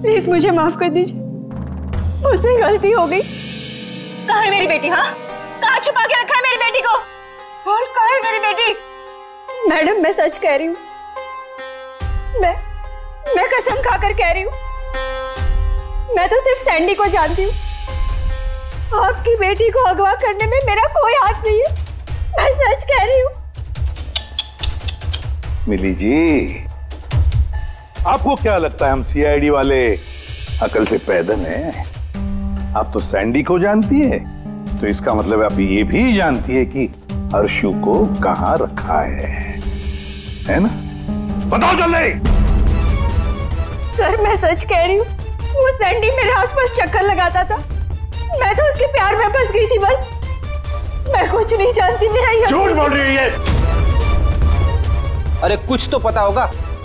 प्लीज मुझे माफ कर दीजिए, मुझसे गलती हो गई। कहाँ है मेरी बेटी? हाँ, कहाँ छुपा के रखा है मेरी बेटी को? और कहाँ है मेरी बेटी? मैडम, मैं सच कह रही हूँ। मैं कसम खाकर कह रही हूँ, मैं तो सिर्फ सैंडी को जानती हूँ। आपकी बेटी को अगवा करने में मेरा कोई हाथ नहीं है, मैं सच कह रही हूँ। मिली जी, आपको क्या लगता है हम सीआईडी वाले अकल से पैदल हैं? आप तो सैंडी को जानती है, तो इसका मतलब आप ये भी जानती है कि अर्शु को कहां रखा है ना? बताओ जल्दी। सर, मैं सच कह रही हूँ, वो सैंडी मेरे आसपास चक्कर लगाता था, मैं तो उसके प्यार में फंस गई थी बस। मैं कुछ नहीं जानती। मेरा ये झूठ बोल रही है। अरे कुछ तो पता होगा,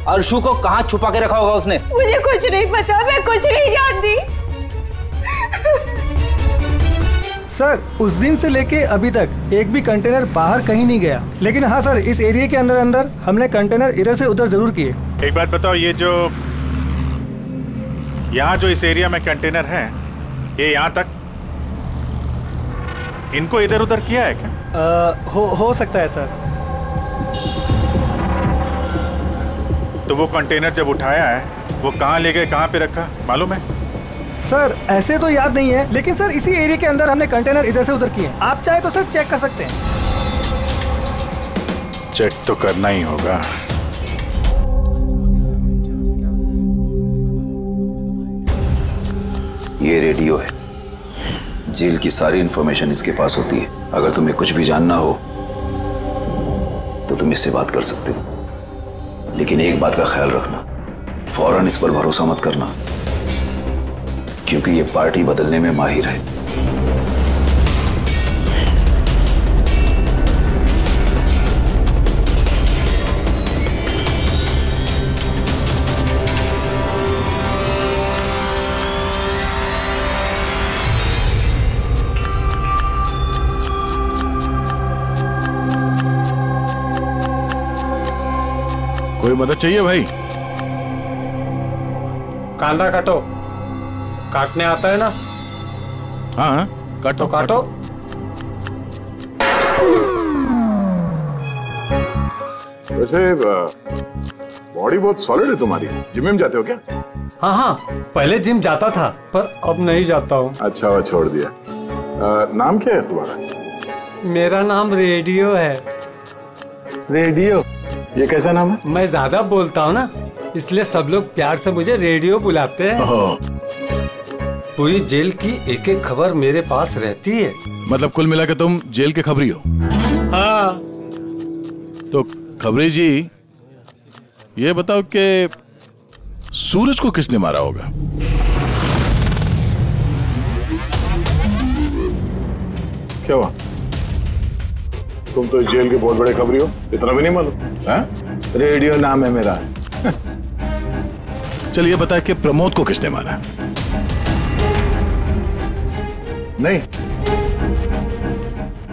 अर्शु को कहाँ छुपा के रखा होगा उसने? मुझे कुछ नहीं पता, मैं कुछ नहीं जानती। सर, उस दिन से लेके अभी तक एक भी कंटेनर बाहर कहीं नहीं गया, लेकिन हाँ सर, इस एरिया के अंदर अंदर हमने कंटेनर इधर से उधर जरूर किए। एक बात बताओ, ये जो यहाँ जो इस एरिया में कंटेनर है, ये यहाँ तक इनको इधर उधर किया है क्या? हो सकता है सर। तो वो कंटेनर जब उठाया है, वो कहाँ ले गए, कहाँ पे रखा, मालूम है? सर, ऐसे तो याद नहीं है, लेकिन सर इसी एरिया के अंदर हमने कंटेनर इधर से उधर किए। आप चाहे तो सर चेक कर सकते हैं। चेक तो करना ही होगा। ये रेडियो है, जेल की सारी इंफॉर्मेशन इसके पास होती है। अगर तुम्हें कुछ भी जानना हो तो तुम इससे बात कर सकते हो, लेकिन एक बात का ख्याल रखना, फौरन इस पर भरोसा मत करना, क्योंकि ये पार्टी बदलने में माहिर है। कोई मदद चाहिए भाई? कांदा काटो। काटने आता है ना? हाँ, काटो काटो। वैसे बॉडी बहुत सॉलिड है तुम्हारी। जिम में जाते हो क्या? हाँ हाँ, पहले जिम जाता था, पर अब नहीं जाता हूँ। अच्छा, वो छोड़ दिया। नाम क्या है तुम्हारा? मेरा नाम रेडियो है। रेडियो? ये कैसा नाम है? मैं ज्यादा बोलता हूँ ना, इसलिए सब लोग प्यार से मुझे रेडियो बुलाते हैं। पूरी जेल की एक एक खबर मेरे पास रहती है। मतलब कुल मिला के तुम जेल के खबरी हो? हाँ। तो खबरी जी, ये बताओ कि सूरज को किसने मारा होगा? क्या हुआ? तुम तो इस जेल के बहुत बड़े खबरी हो, इतना भी नहीं मालूम? रेडियो नाम है मेरा। चलिए बताए कि प्रमोद को किसने मारा? नहीं।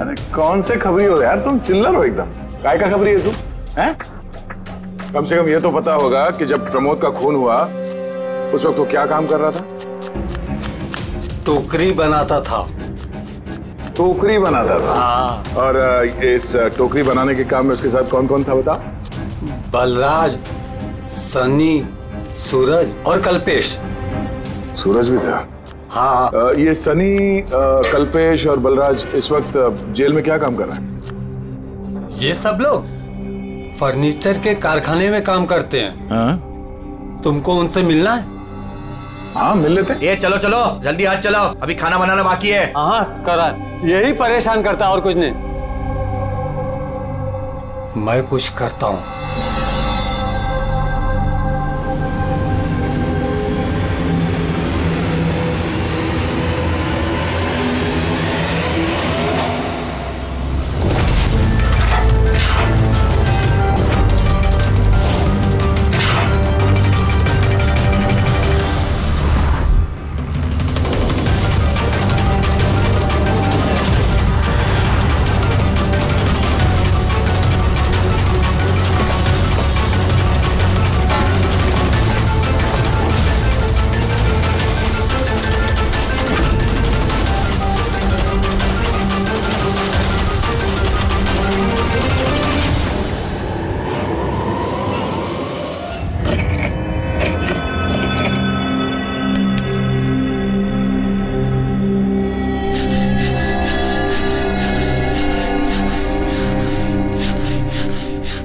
अरे कौन से खबरी हो यार, तुम चिल्लर हो एकदम। काय का खबरी है तुम? हैं? कम से कम ये तो पता होगा कि जब प्रमोद का खून हुआ उस वक्त वो क्या काम कर रहा था? टोकरी बनाता था। टोकरी बनाता था? हाँ। और इस टोकरी बनाने के काम में उसके साथ कौन कौन था बता? बलराज, सनी, सूरज और कल्पेश। सूरज भी था? हाँ। ये सनी, कल्पेश और बलराज इस वक्त जेल में क्या काम कर रहे हैं? ये सब लोग फर्नीचर के कारखाने में काम करते हैं। हाँ? तुमको उनसे मिलना है? हाँ मिल लेते। ये चलो चलो जल्दी हाथ चलाओ, अभी खाना बनाना बाकी है। हाँ करा, यही परेशान करता और कुछ नहीं। मैं कुछ करता हूँ।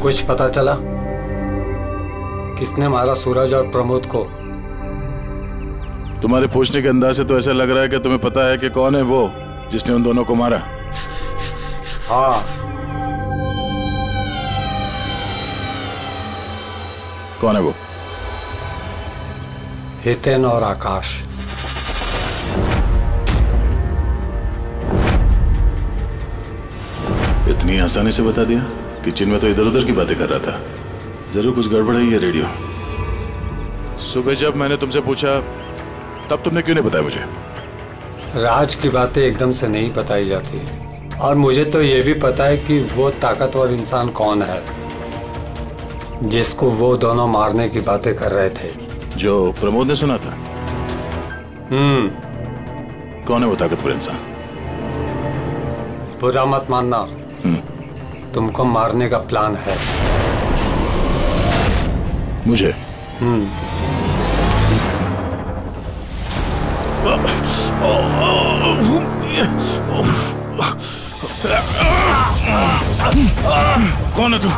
कुछ पता चला किसने मारा सूरज और प्रमोद को? तुम्हारे पूछने के अंदाज से तो ऐसा लग रहा है कि तुम्हें पता है कि कौन है वो जिसने उन दोनों को मारा। हाँ। कौन है वो? हितेन और आकाश। इतनी आसानी से बता दिया? किचन में तो इधर उधर की बातें कर रहा था। जरूर कुछ गड़बड़ है ये रेडियो। सुबह जब मैंने तुमसे पूछा तब तुमने क्यों नहीं बताया मुझे? राज की बातें एकदम से नहीं बताई जाती, और मुझे तो ये भी पता है कि वो ताकतवर इंसान कौन है जिसको वो दोनों मारने की बातें कर रहे थे। जो प्रमोद ने सुना था? कौन है वो ताकतवर इंसान? बुरा मत मानना, तुमको मारने का प्लान है। मुझे? कौन है तू?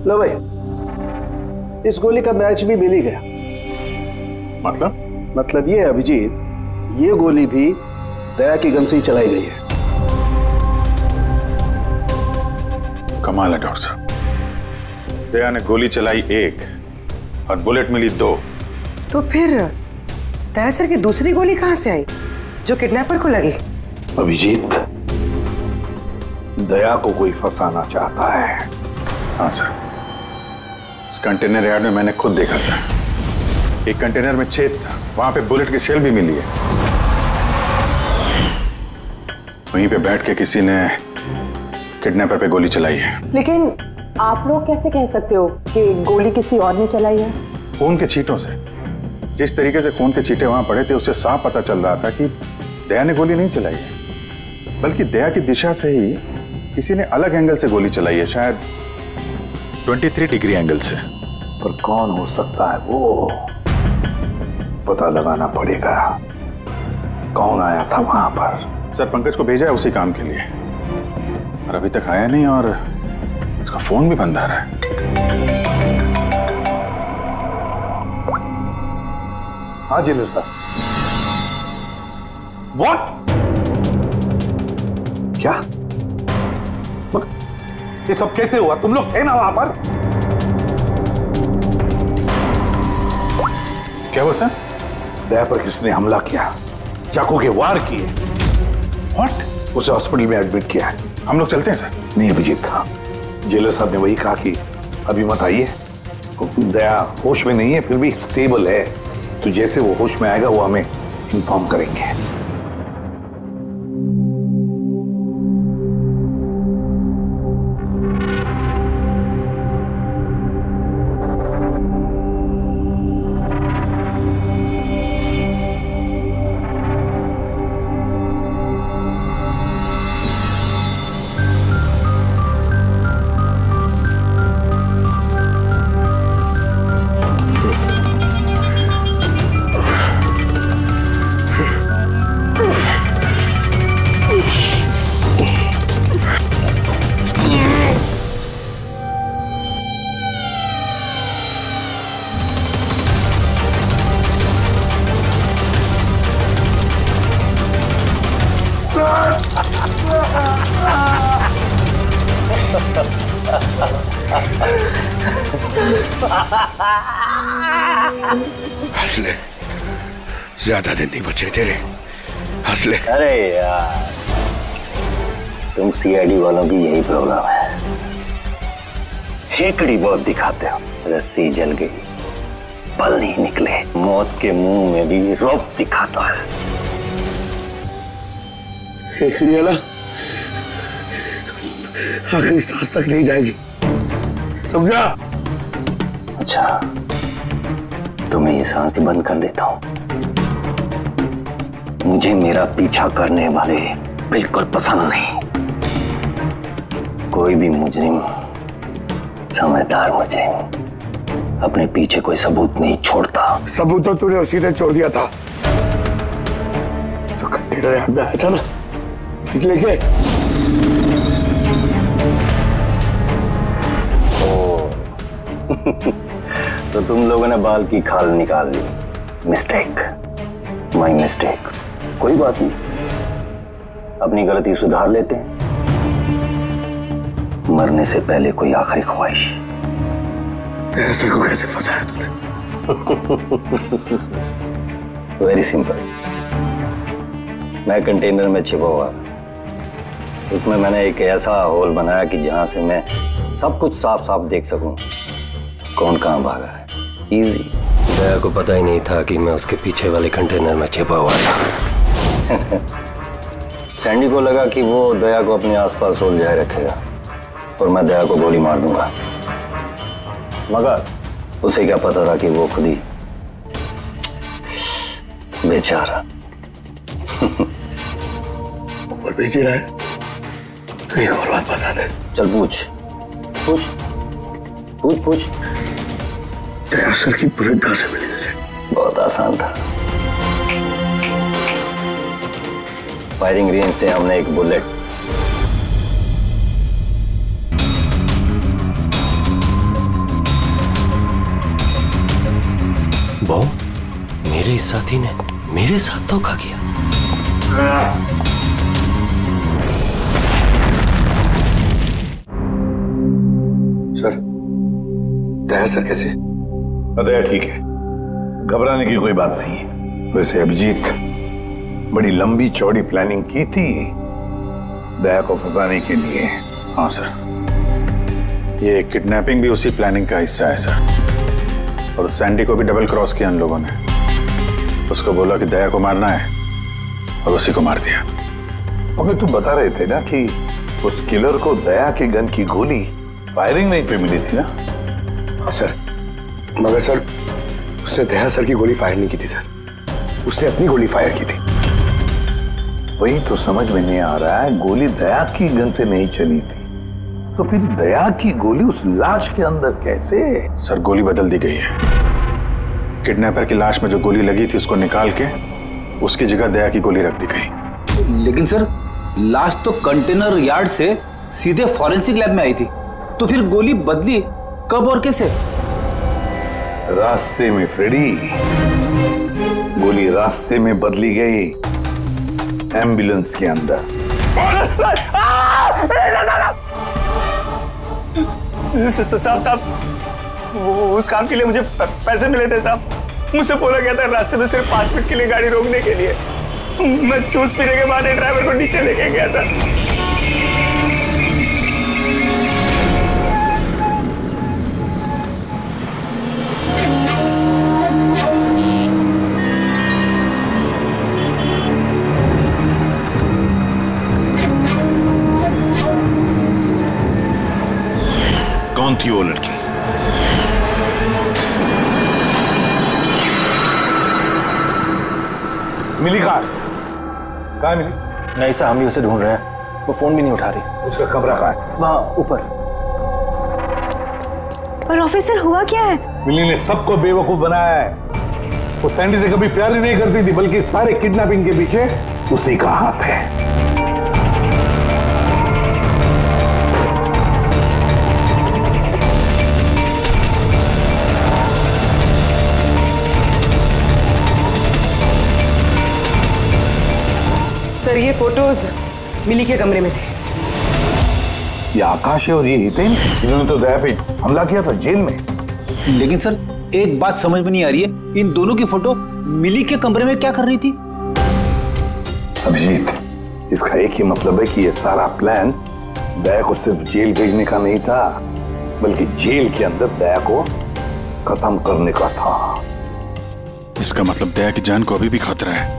लो भाई, इस गोली का मैच भी मिल ही गया। मतलब ये अभिजीत, ये गोली भी दया की गन से ही चलाई गई है। कमाल है डॉक्टर साहब, दया ने गोली चलाई 1 और बुलेट मिली 2। तो फिर दया सर की दूसरी गोली कहाँ से आई जो किडनैपर को लगी? अभिजीत, दया को कोई फंसाना चाहता है। हाँ सर, इस कंटेनर यार्ड में मैंने खुद देखा सर। एक कंटेनर में छेद था, वहां पे बुलेट की शेल भी मिली है। वहीं पे बैठ के किसी ने किडनैपर पे गोली चलाई है। लेकिन आप लोग कैसे कह सकते हो कि गोली किसी और ने चलाई है? खून के छींटों से, जिस तरीके से खून के छींटे वहां पड़े थे उससे साफ पता चल रहा था कि दया ने गोली नहीं चलाई है, बल्कि दया की दिशा से ही किसी ने अलग एंगल से गोली चलाई है, शायद 23 डिग्री एंगल से। पर कौन हो सकता है वो पता लगाना पड़ेगा। कौन आया था वहां पर? सर, पंकज को भेजा है उसी काम के लिए, और अभी तक आया नहीं, और उसका फोन भी बंद आ रहा है। हाँ जी सर। व्हाट? क्या? ये सब कैसे हुआ? तुम लोग थे ना वहां पर? क्या हुआ सर? दया पर किसने हमला किया, चाकू के वार किए। व्हाट? उसे हॉस्पिटल में एडमिट किया है। हम लोग चलते हैं सर। नहीं अभिजीत, हाँ, जेलर साहब ने वही कहा कि अभी मत आइए। दया होश में नहीं है, फिर भी स्टेबल है, तो जैसे वो होश में आएगा वो हमें इन्फॉर्म करेंगे। हंस ले, ज्यादा दिन नहीं बचे तेरे, हंस ले। अरे यार, तुम सीआईडी वालों की यही प्रॉब्लम है, हेकड़ी बहुत दिखाते हो। रस्सी जल गई, पल नहीं निकले, मौत के मुंह में भी रौब दिखाता है। हेकड़ी वाला आखिरी सांस तक नहीं जाएगी, समझा? अच्छा, तो मैं ये सांस बंद कर देता हूं। मुझे मेरा पीछा करने वाले बिल्कुल पसंद नहीं। कोई भी मुजरिम, समझदार मुजरिम अपने पीछे कोई सबूत नहीं छोड़ता। सबूत तो तूने उसी ने छोड़ दिया था जो कंटेनर याद में आया था ना, लेके। तो तुम लोगों ने बाल की खाल निकाल ली। Mistake, my mistake. कोई बात नहीं, अपनी गलती सुधार लेते हैं। मरने से पहले कोई आखिरी ख्वाहिश। तेरे सर को कैसे फंसाया तूने? Very simple. मैं कंटेनर में छिपा हुआ, उसमें मैंने एक ऐसा होल बनाया कि जहां से मैं सब कुछ साफ साफ देख सकूं कौन कहां भागा है। इजी। दया को पता ही नहीं था कि मैं उसके पीछे वाले कंटेनर में छिपा हुआ था। सैंडी को लगा कि वो दया को अपने आसपास उलझाए रखेगा और मैं दया को गोली मार दूंगा, मगर उसे क्या पता था कि वो खुद ही बेचारा और बेच रहा है। तो एक और बात बता दे। चल पूछ पूछ पूछ पूछ। दया सर की बुलेट कहां से मिली तुझे? बहुत आसान था। फायरिंग रेंज से हमने एक बुलेट बॉम मेरे साथी ने मेरे साथ धोखा किया। सर, दया सर कैसे? दया ठीक है, घबराने की कोई बात नहीं है। वैसे अभिजीत, बड़ी लंबी चौड़ी प्लानिंग की थी दया को फंसाने के लिए। हाँ सर, ये किडनैपिंग भी उसी प्लानिंग का हिस्सा है सर। और सैंडी को भी डबल क्रॉस किया उन लोगों ने। उसको बोला कि दया को मारना है और उसी को मार दिया। मगर तुम बता रहे थे ना कि उस किलर को दया के गन की गोली फायरिंग नहीं पे मिली थी ना? हाँ सर, मगर सर उसने दया सर की गोली फायर नहीं की थी सर, उसने अपनी गोली फायर की थी। वही तो समझ में नहीं आ रहा है, गोली दया की गन से नहीं चली थी तो फिर दया की गोली उस लाश के अंदर कैसे? सर गोली बदल दी गई है। किडनैपर की लाश में जो गोली लगी थी उसको निकाल के उसकी जगह दया की गोली रख दी गई। लेकिन सर लाश तो कंटेनर यार्ड से सीधे फॉरेंसिक लैब में आई थी, तो फिर गोली बदली कब और कैसे? रास्ते में फ्रेडी, गोली रास्ते में बदली गई, एम्बुलेंस के अंदर। साहब, उस काम के लिए मुझे पैसे मिले थे साहब। मुझसे बोला गया था रास्ते में सिर्फ 5 मिनट के लिए गाड़ी रोकने के लिए। मैं जूस पीने के बाद ड्राइवर को नीचे लेके गया था। कौन थी वो लड़की? मिली कहाँ मिली? नहीं साहब, हम भी उसे ढूंढ रहे हैं, वो फोन भी नहीं उठा रही। उसका कमरा कहाँ है? वहाँ ऊपर। पर ऑफिसर हुआ क्या है? मिली ने सबको बेवकूफ बनाया है। वो सैंडी से कभी प्यार ही नहीं करती थी, बल्कि सारे किडनैपिंग के पीछे उसी का हाथ है। सर ये फोटोज मिली के कमरे में थी। ये आकाश है और ये हितेन, इन्होंने तो दया पे हमला किया था जेल में। लेकिन सर एक बात समझ में नहीं आ रही है, इन दोनों की फोटो मिली के कमरे में क्या कर रही थी? अभिजीत, इसका एक ही मतलब है कि ये सारा प्लान दया को सिर्फ जेल भेजने का नहीं था, बल्कि जेल के अंदर दया को खत्म करने का था। इसका मतलब दया की जान को अभी भी खतरा है,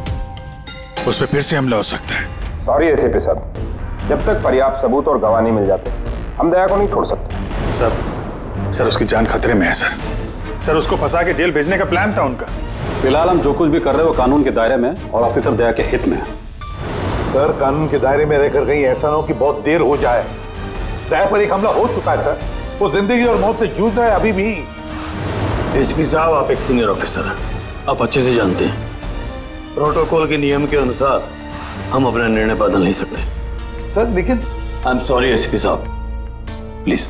उस पर फिर से हमला हो सकता है। सॉरी एसीपी साहब, जब तक पर्याप्त सबूत और गवाह नहीं मिल जाते हम दया को नहीं छोड़ सकते। सर उसकी जान खतरे में है सर। उसको फंसा के जेल भेजने का प्लान था उनका। फिलहाल हम जो कुछ भी कर रहे हैं वो कानून के दायरे में और ऑफिसर दया के हित में है। सर कानून के दायरे में रहकर कहीं ऐसा ना हो कि बहुत देर हो जाए। दया पर एक हमला हो चुका है सर, वो जिंदगी और मौत से जूझ रहा है अभी भी। एसीपी साहब, आप एक सीनियर ऑफिसर हैं, आप अच्छे से जानते हैं प्रोटोकॉल के नियम के अनुसार हम अपना निर्णय बदल नहीं सकते। सर लेकिन आई एम सॉरी एसीपी साहब, प्लीज।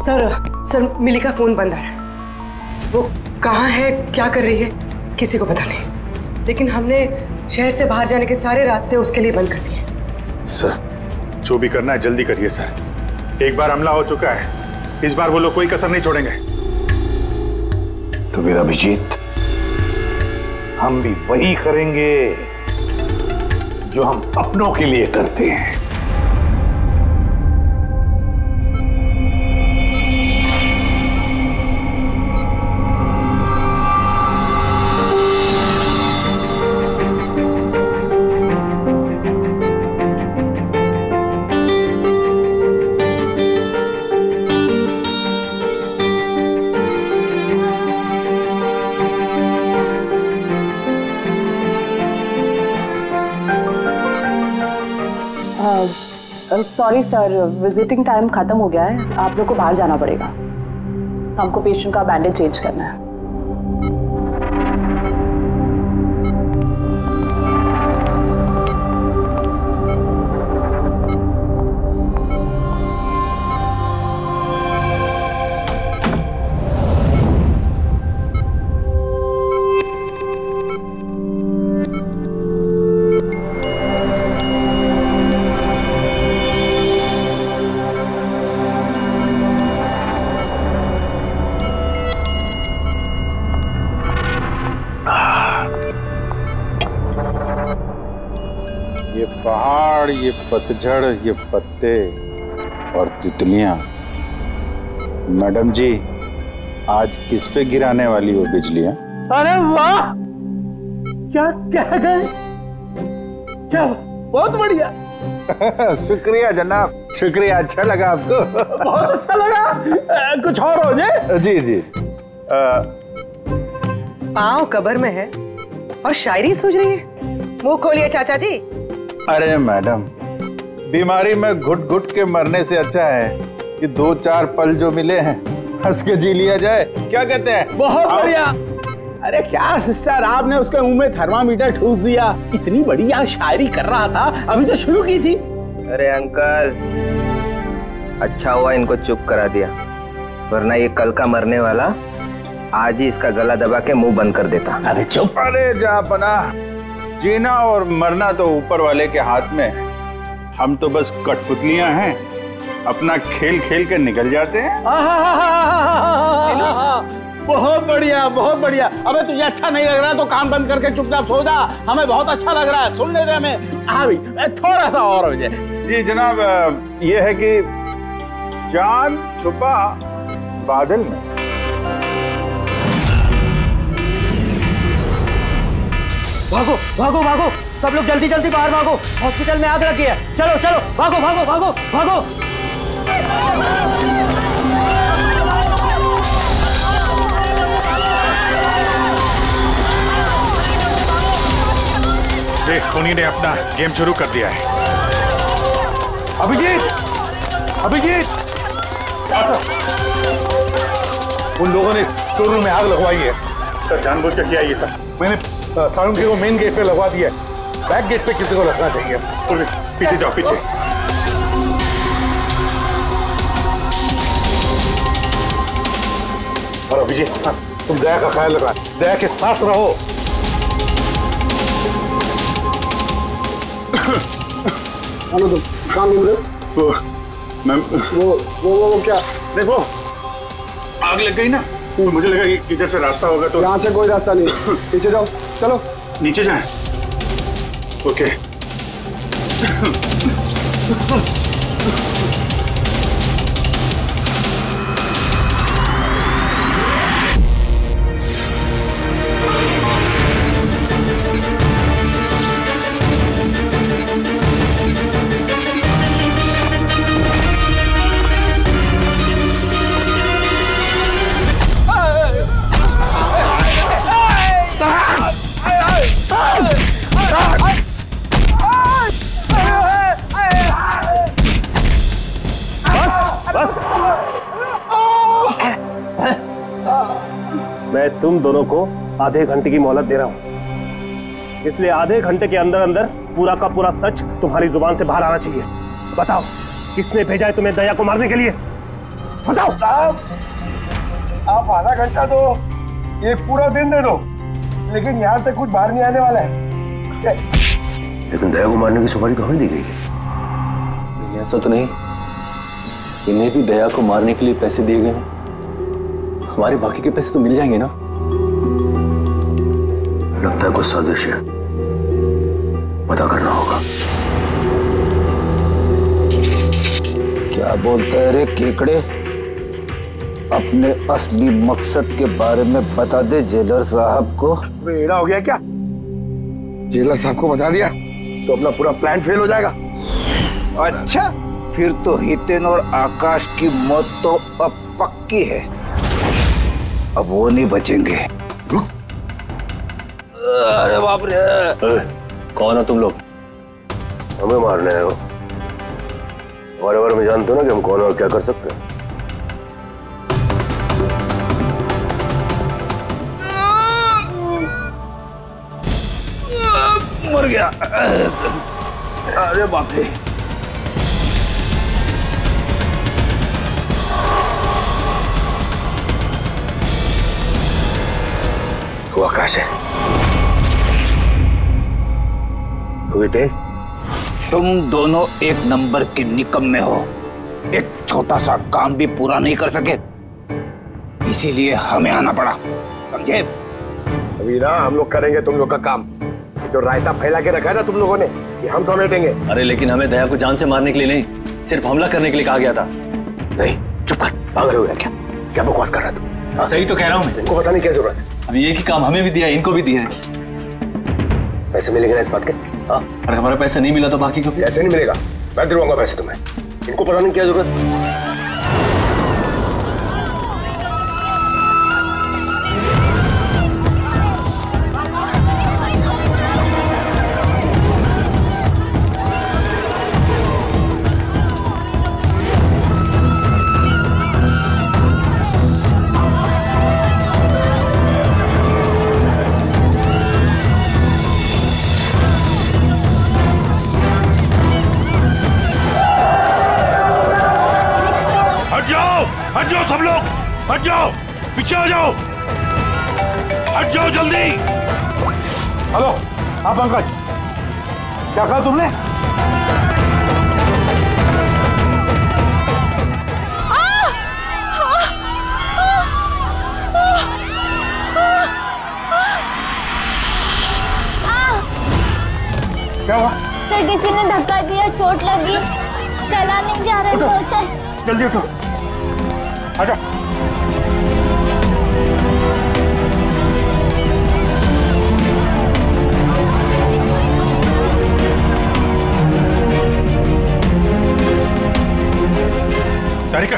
सर मिली का फोन बंद आ रहा है। वो कहाँ है, क्या कर रही है, किसी को पता नहीं। लेकिन हमने शहर से बाहर जाने के सारे रास्ते उसके लिए बंद कर दिए। सर जो भी करना है जल्दी करिए सर। एक बार हमला हो चुका है, इस बार वो लोग कोई कसर नहीं छोड़ेंगे। तो फिर अभिजीत, हम भी वही करेंगे जो हम अपनों के लिए करते हैं। सॉरी सर, विजिटिंग टाइम खत्म हो गया है, आप लोग को बाहर जाना पड़ेगा। हमको पेशेंट का बैंडेज चेंज करना है। पहाड़, ये पतझड़, ये पत्ते और तितलियां। मैडम जी, आज किस पे गिराने वाली हो बिजलियां? अरे वाह, क्या कह गए, क्या बहुत बढ़िया। शुक्रिया जनाब, शुक्रिया। अच्छा लगा आपको? बहुत अच्छा लगा। कुछ और हो जाए? जी जी। पाँव कब्र में है और शायरी सूझ रही है। मुंह खोलिए चाचा जी। अरे मैडम, बीमारी में घुट घुट के मरने से अच्छा है कि 2-4 पल जो मिले हैं हंस के जी लिया जाए। क्या कहते हैं? बहुत बढ़िया। अरे क्या सिस्टर, आपने उसके मुंह में थर्मामीटर ठूस दिया। इतनी बढ़िया शायरी कर रहा था, अभी तो शुरू की थी। अरे अंकल, अच्छा हुआ इनको चुप करा दिया, वरना ये कल का मरने वाला आज ही इसका गला दबा के मुंह बंद कर देता। अरे चुप। अरे जापना, जीना और मरना तो ऊपर वाले के हाथ में है। हम तो बस कठपुतलियां हैं, अपना खेल खेल के निकल जाते हैं। बहुत बढ़िया, बहुत बढ़िया। अबे तुझे अच्छा नहीं लग रहा तो काम बंद करके चुपचाप सो जा। हमें बहुत अच्छा लग रहा है, सुन ले रहे हमें। हाँ भाई, थोड़ा सा और हो जाए। जी जनाब, ये है कि चांद छुपा बादल में। भागो भागो भागो, सब लोग जल्दी जल्दी बाहर भागो। हॉस्पिटल में आग लगी है। चलो चलो, भागो भागो भागो भागो। देख, खूनी ने अपना गेम शुरू कर दिया है। अभिजीत, अभिजीत, उन लोगों ने स्टोर रूम में आग लगवाई है। सर जानबूझ के किया ये सब। मैंने सारुंगी को मेन गेट पे लगवा दिया है। बैक गेट पे किसी को लगना चाहिए। पीछे जाओ, पीछे। और अभिजीत, तुम दया का ख्याल रखना, दया के साथ रहो। तुम कहाँ घूम रहे हो? वो क्या? देखो, आग लग गई ना, मुझे लगा कि इधर से रास्ता होगा तो। यहाँ से कोई रास्ता नहीं, पीछे जाओ। चलो नीचे जाएं। ओके। मैं तुम दोनों को आधे घंटे की मोहलत दे रहा हूं, इसलिए आधे घंटे के अंदर अंदर पूरा का पूरा सच तुम्हारी जुबान से बाहर आना चाहिए। बताओ, किसने भेजा है तुम्हें दया को मारने के लिए? बताओ। आप आधा घंटा दो, एक पूरा दिन दे दो, लेकिन यहाँ से कुछ बाहर नहीं आने वाला है। लेकिन दया को मारने की सुपारी तो हमें दी गई है। ऐसा तो नहीं, इन्हें भी दया को मारने के लिए पैसे दिए गए हैं। हमारे बाकी के पैसे तो मिल जाएंगे ना? लगता है कुछ साजिश है, पता करना होगा। क्या बोलता है रे केकड़े? अपने असली मकसद के बारे में बता दे जेलर साहब को। बेड़ा हो गया क्या? जेलर साहब को बता दिया तो अपना पूरा प्लान फेल हो जाएगा। अच्छा, फिर तो हितेन और आकाश की मौत तो अब पक्की है। अब वो नहीं बचेंगे। अरे बाप रे! कौन हो तुम लोग? हमें मारने आए हो? हमारे बारे में जानते हो ना कि हम कौन और क्या कर सकते हैं? मर गया। अरे बाप रे! वो आकाश है। तुम दोनों एक नंबर के निकम्मे हो। एक छोटा सा काम भी पूरा नहीं कर सके, इसीलिए हमें आना पड़ा, समझे? अभी ना हम लोग करेंगे तुम लोग का काम। जो रायता फैला के रखा है ना तुम लोगों ने, ये हम समेटेंगे। अरे लेकिन हमें दया को जान से मारने के लिए नहीं, सिर्फ हमला करने के लिए कहा गया था। नहीं, चुप कर, पागल हो गया क्या? क्या बकवास कर रहा है तू? सही तो कह रहा हूँ मैं। इनको बताने की क्या जरूरत है? अब ये की काम हमें भी दिया है, इनको भी दिया है। पैसे मिलेंगे ना इस बात के? हाँ, अगर हमारा पैसा नहीं मिला तो बाकी को कैसे नहीं मिलेगा? मैं दिलवाऊंगा पैसे तुम्हें, इनको बताने की क्या जरूरत? हट जाओ सब लोग, हट जाओ, पीछे आ जाओ, हट जाओ जल्दी। हेलो, हाँ पंकज, क्या कहा तुमने? क्या हुआ? सर किसी ने धक्का दिया, चोट लगी, चला नहीं जा रहा है सर। जल्दी उठो, आजा। तारिका,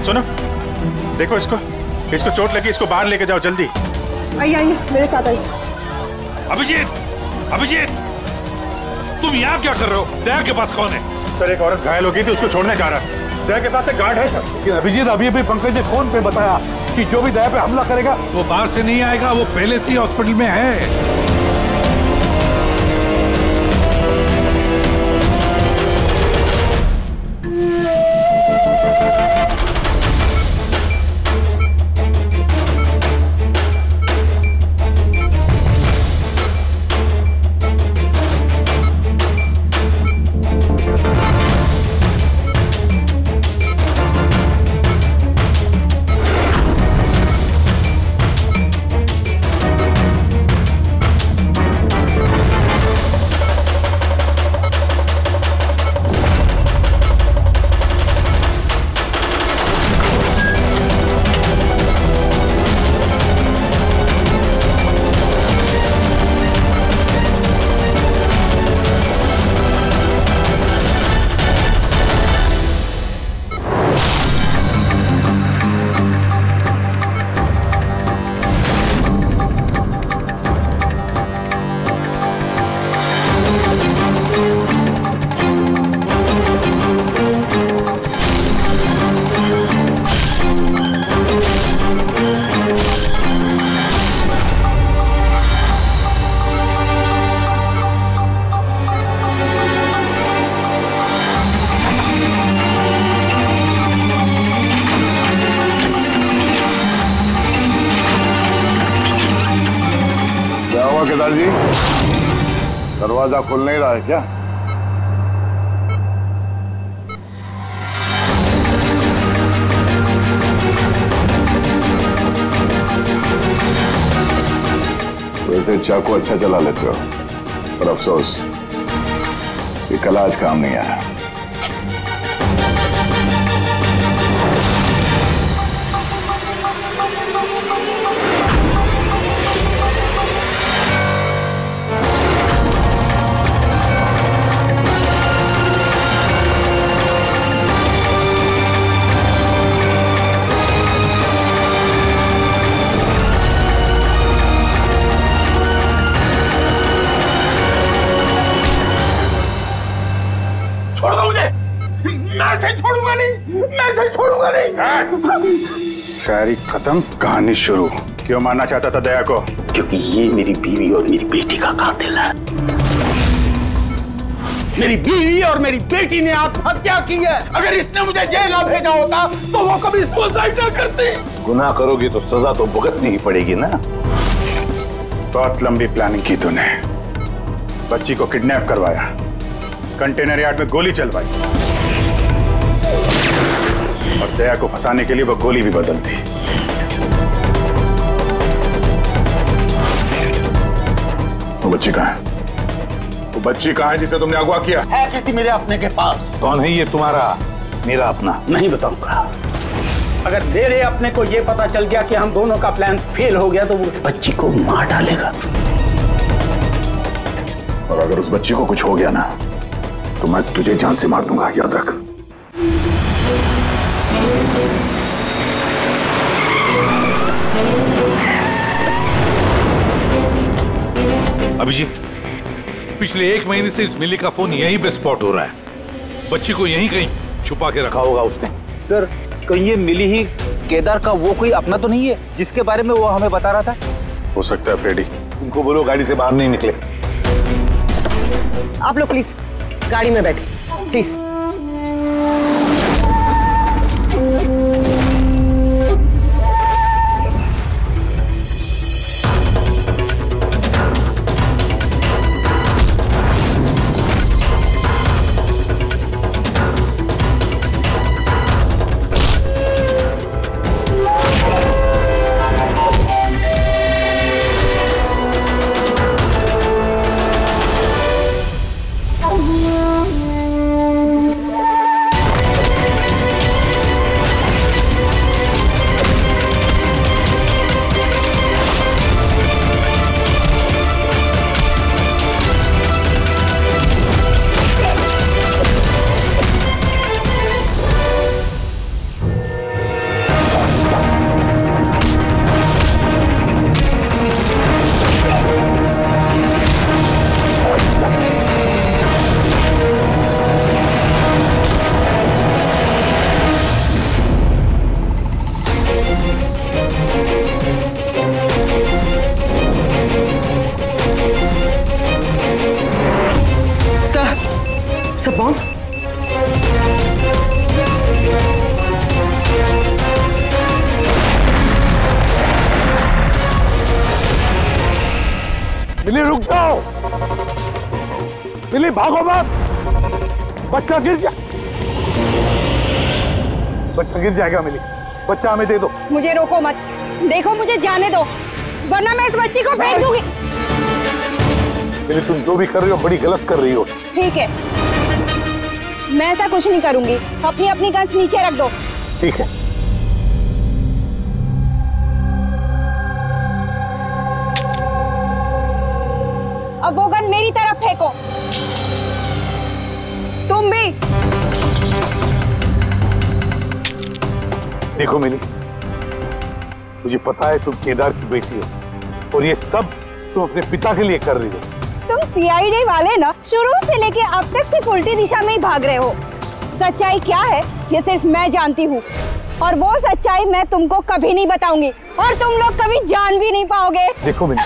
सुनो, देखो इसको चोट लगी, इसको बाहर लेके जाओ जल्दी। आइए मेरे साथ आइए। अभिजीत, तुम यहाँ क्या कर रहे हो? दया के पास कौन है? सर एक औरत घायल हो गई थी, उसको छोड़ने जा रहा है। दया के पास एक गार्ड है सर। लेकिन अभिजीत, अभी पंकज ने फोन पे बताया कि जो भी दया पे हमला करेगा वो बाहर से नहीं आएगा, वो पहले से ही हॉस्पिटल में है। केदार जी, दरवाजा खुल नहीं रहा है क्या? वैसे चाकू अच्छा चला लेते हो, पर अफसोस ये कला आज काम नहीं आया। शायरी खत्म, कहानी शुरू। क्यों मारना चाहता था दया को? क्योंकि ये मेरी बीवी और मेरी बेटी का कातिल है। मेरी बीवी और मेरी बेटी ने आत्महत्या की है। अगर इसने मुझे जेल ना भेजा होता तो वो कभी सुसाइड ना करती। गुनाह करोगी तो सजा तो भुगतनी ही पड़ेगी ना। बहुत लंबी प्लानिंग की तूने। बच्ची को किडनैप करवाया, कंटेनर यार्ड में गोली चलवाई और दया को फंसाने के लिए वो गोली भी बदल दी। बच्ची कहाँ है? वो बच्ची कहाँ है जिसे तुमने अगवा किया? है किसी मेरे अपने के पास। कौन है ये तुम्हारा? मेरा अपना नहीं बताऊंगा। अगर मेरे अपने को ये पता चल गया कि हम दोनों का प्लान फेल हो गया तो वो उस बच्ची को मार डालेगा। और अगर उस बच्ची को कुछ हो गया ना तो मैं तुझे जान से मार दूंगा, याद रख। अभिजीत, पिछले 1 महीने से इस मिली का फोन यहीं पे स्पॉट हो रहा है। बच्ची को यहीं कहीं छुपा के रखा होगा उसने। सर, कहीं ये मिली ही केदार का वो कोई अपना तो नहीं है जिसके बारे में वो हमें बता रहा था? हो सकता है फ्रेडी। उनको बोलो गाड़ी से बाहर नहीं निकले। आप लोग प्लीज गाड़ी में बैठे, प्लीज। सब बॉन्ड मिली, रुक जाओ। मिली, भागो मत। बच्चा गिर जा, बच्चा गिर जाएगा। मिली, बच्चा हमें दे दो। मुझे रोको मत, देखो मुझे जाने दो वरना मैं इस बच्ची को फेंक दूंगी। मिली, तुम जो भी कर रही हो बड़ी गलत कर रही हो। ठीक है, मैं ऐसा कुछ नहीं करूंगी। अपनी अपनी गन्स नीचे रख दो। ठीक है। अब वो गन मेरी तरफ फेंको। तुम भी। देखो मिली, मुझे पता है तुम केदार की बेटी हो और ये सब तुम अपने पिता के लिए कर रही हो। तुम सीआईडी वाले ना शुरू से लेके अब तक सिर्फ उल्टी दिशा में ही भाग रहे हो। सच्चाई क्या है ये सिर्फ मैं जानती हूँ और वो सच्चाई मैं तुमको कभी नहीं बताऊंगी और तुम लोग कभी जान भी नहीं पाओगे। देखो मिली,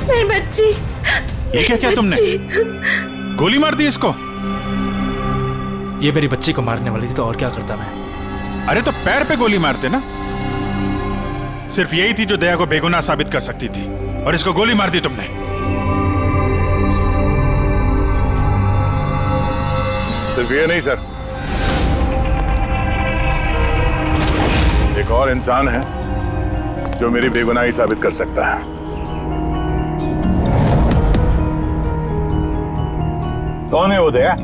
मेरी बच्ची। ये क्या किया तुमने? गोली मार दी इसको? ये मेरी बच्ची को मारने वाली थी तो और क्या करता मैं। अरे तो पैर पे गोली मारते ना। सिर्फ यही थी जो दया को बेगुनाह साबित कर सकती थी और इसको गोली मार दी तुमने। सिर्फ ये नहीं सर, एक और इंसान है जो मेरी बेगुनाही साबित कर सकता है। कौन है वो दया?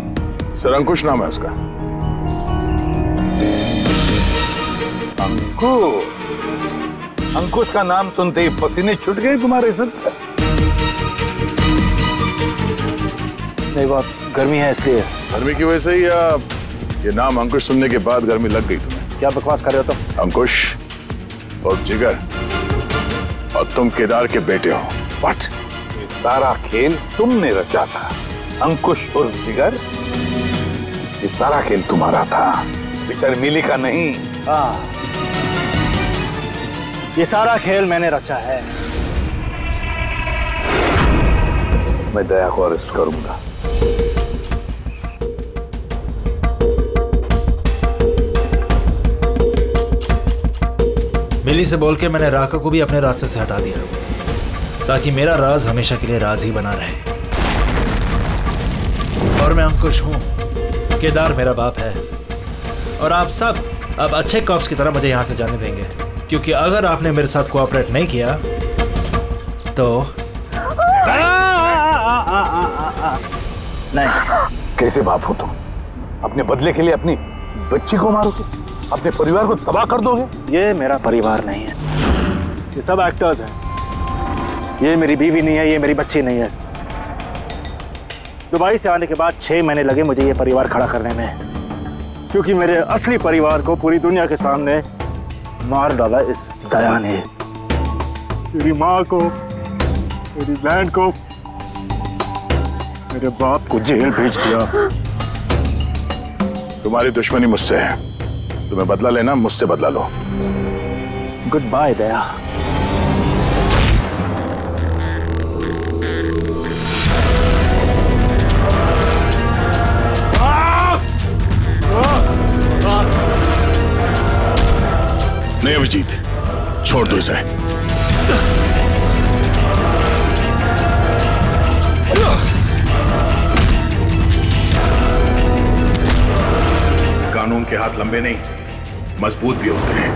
सर अंकुश नाम है उसका। अंकुश? अंकुश का नाम सुनते ही पसीने छूट गए तुम्हारे सर? नहीं, बात गर्मी है इसलिए। गर्मी की वजह से ही या ये नाम अंकुश सुनने के बाद गर्मी लग गई तुम्हें? क्या बकवास कर रहे हो तुम? अंकुश और जिगर और तुम केदार के बेटे हो। व्हाट? ये सारा खेल तुमने रचा था। अंकुश और जिगर, ये सारा खेल तुम्हारा था, बेचारी मिली का नहीं। हाँ, ये सारा खेल मैंने रचा है। मैं दया को अरेस्ट करूंगा। मिली से बोल के मैंने राका को भी अपने रास्ते से हटा दिया ताकि मेरा राज हमेशा के लिए राज ही बना रहे। और मैं अंकुश हूँ। केदार मेरा बाप है और आप सब अब अच्छे कॉप्स की तरह मुझे यहाँ से जाने देंगे, क्योंकि अगर आपने मेरे साथ कोऑपरेट नहीं किया तो नहीं। कैसे बाप हो तुम? अपने बदले के लिए अपनी बच्ची को मारोगे, अपने परिवार को तबाह कर दोगे? ये मेरा परिवार नहीं है, ये सब एक्टर्स हैं। ये मेरी बीवी नहीं है, ये मेरी बच्ची नहीं है। दुबई से आने के बाद 6 महीने लगे मुझे ये परिवार खड़ा करने में, क्योंकि मेरे असली परिवार को पूरी दुनिया के सामने मार डाला इस दया ने। मेरी माँ को, मेरी बहन को, मेरे बाप को जेल भेज दिया। तुम्हारी दुश्मनी मुझसे है, तुम्हें बदला लेना, मुझसे बदला लो। गुड बाय दया। नहीं अभिजीत, छोड़ दो इसे। कानून के हाथ लंबे नहीं, मजबूत भी होते हैं।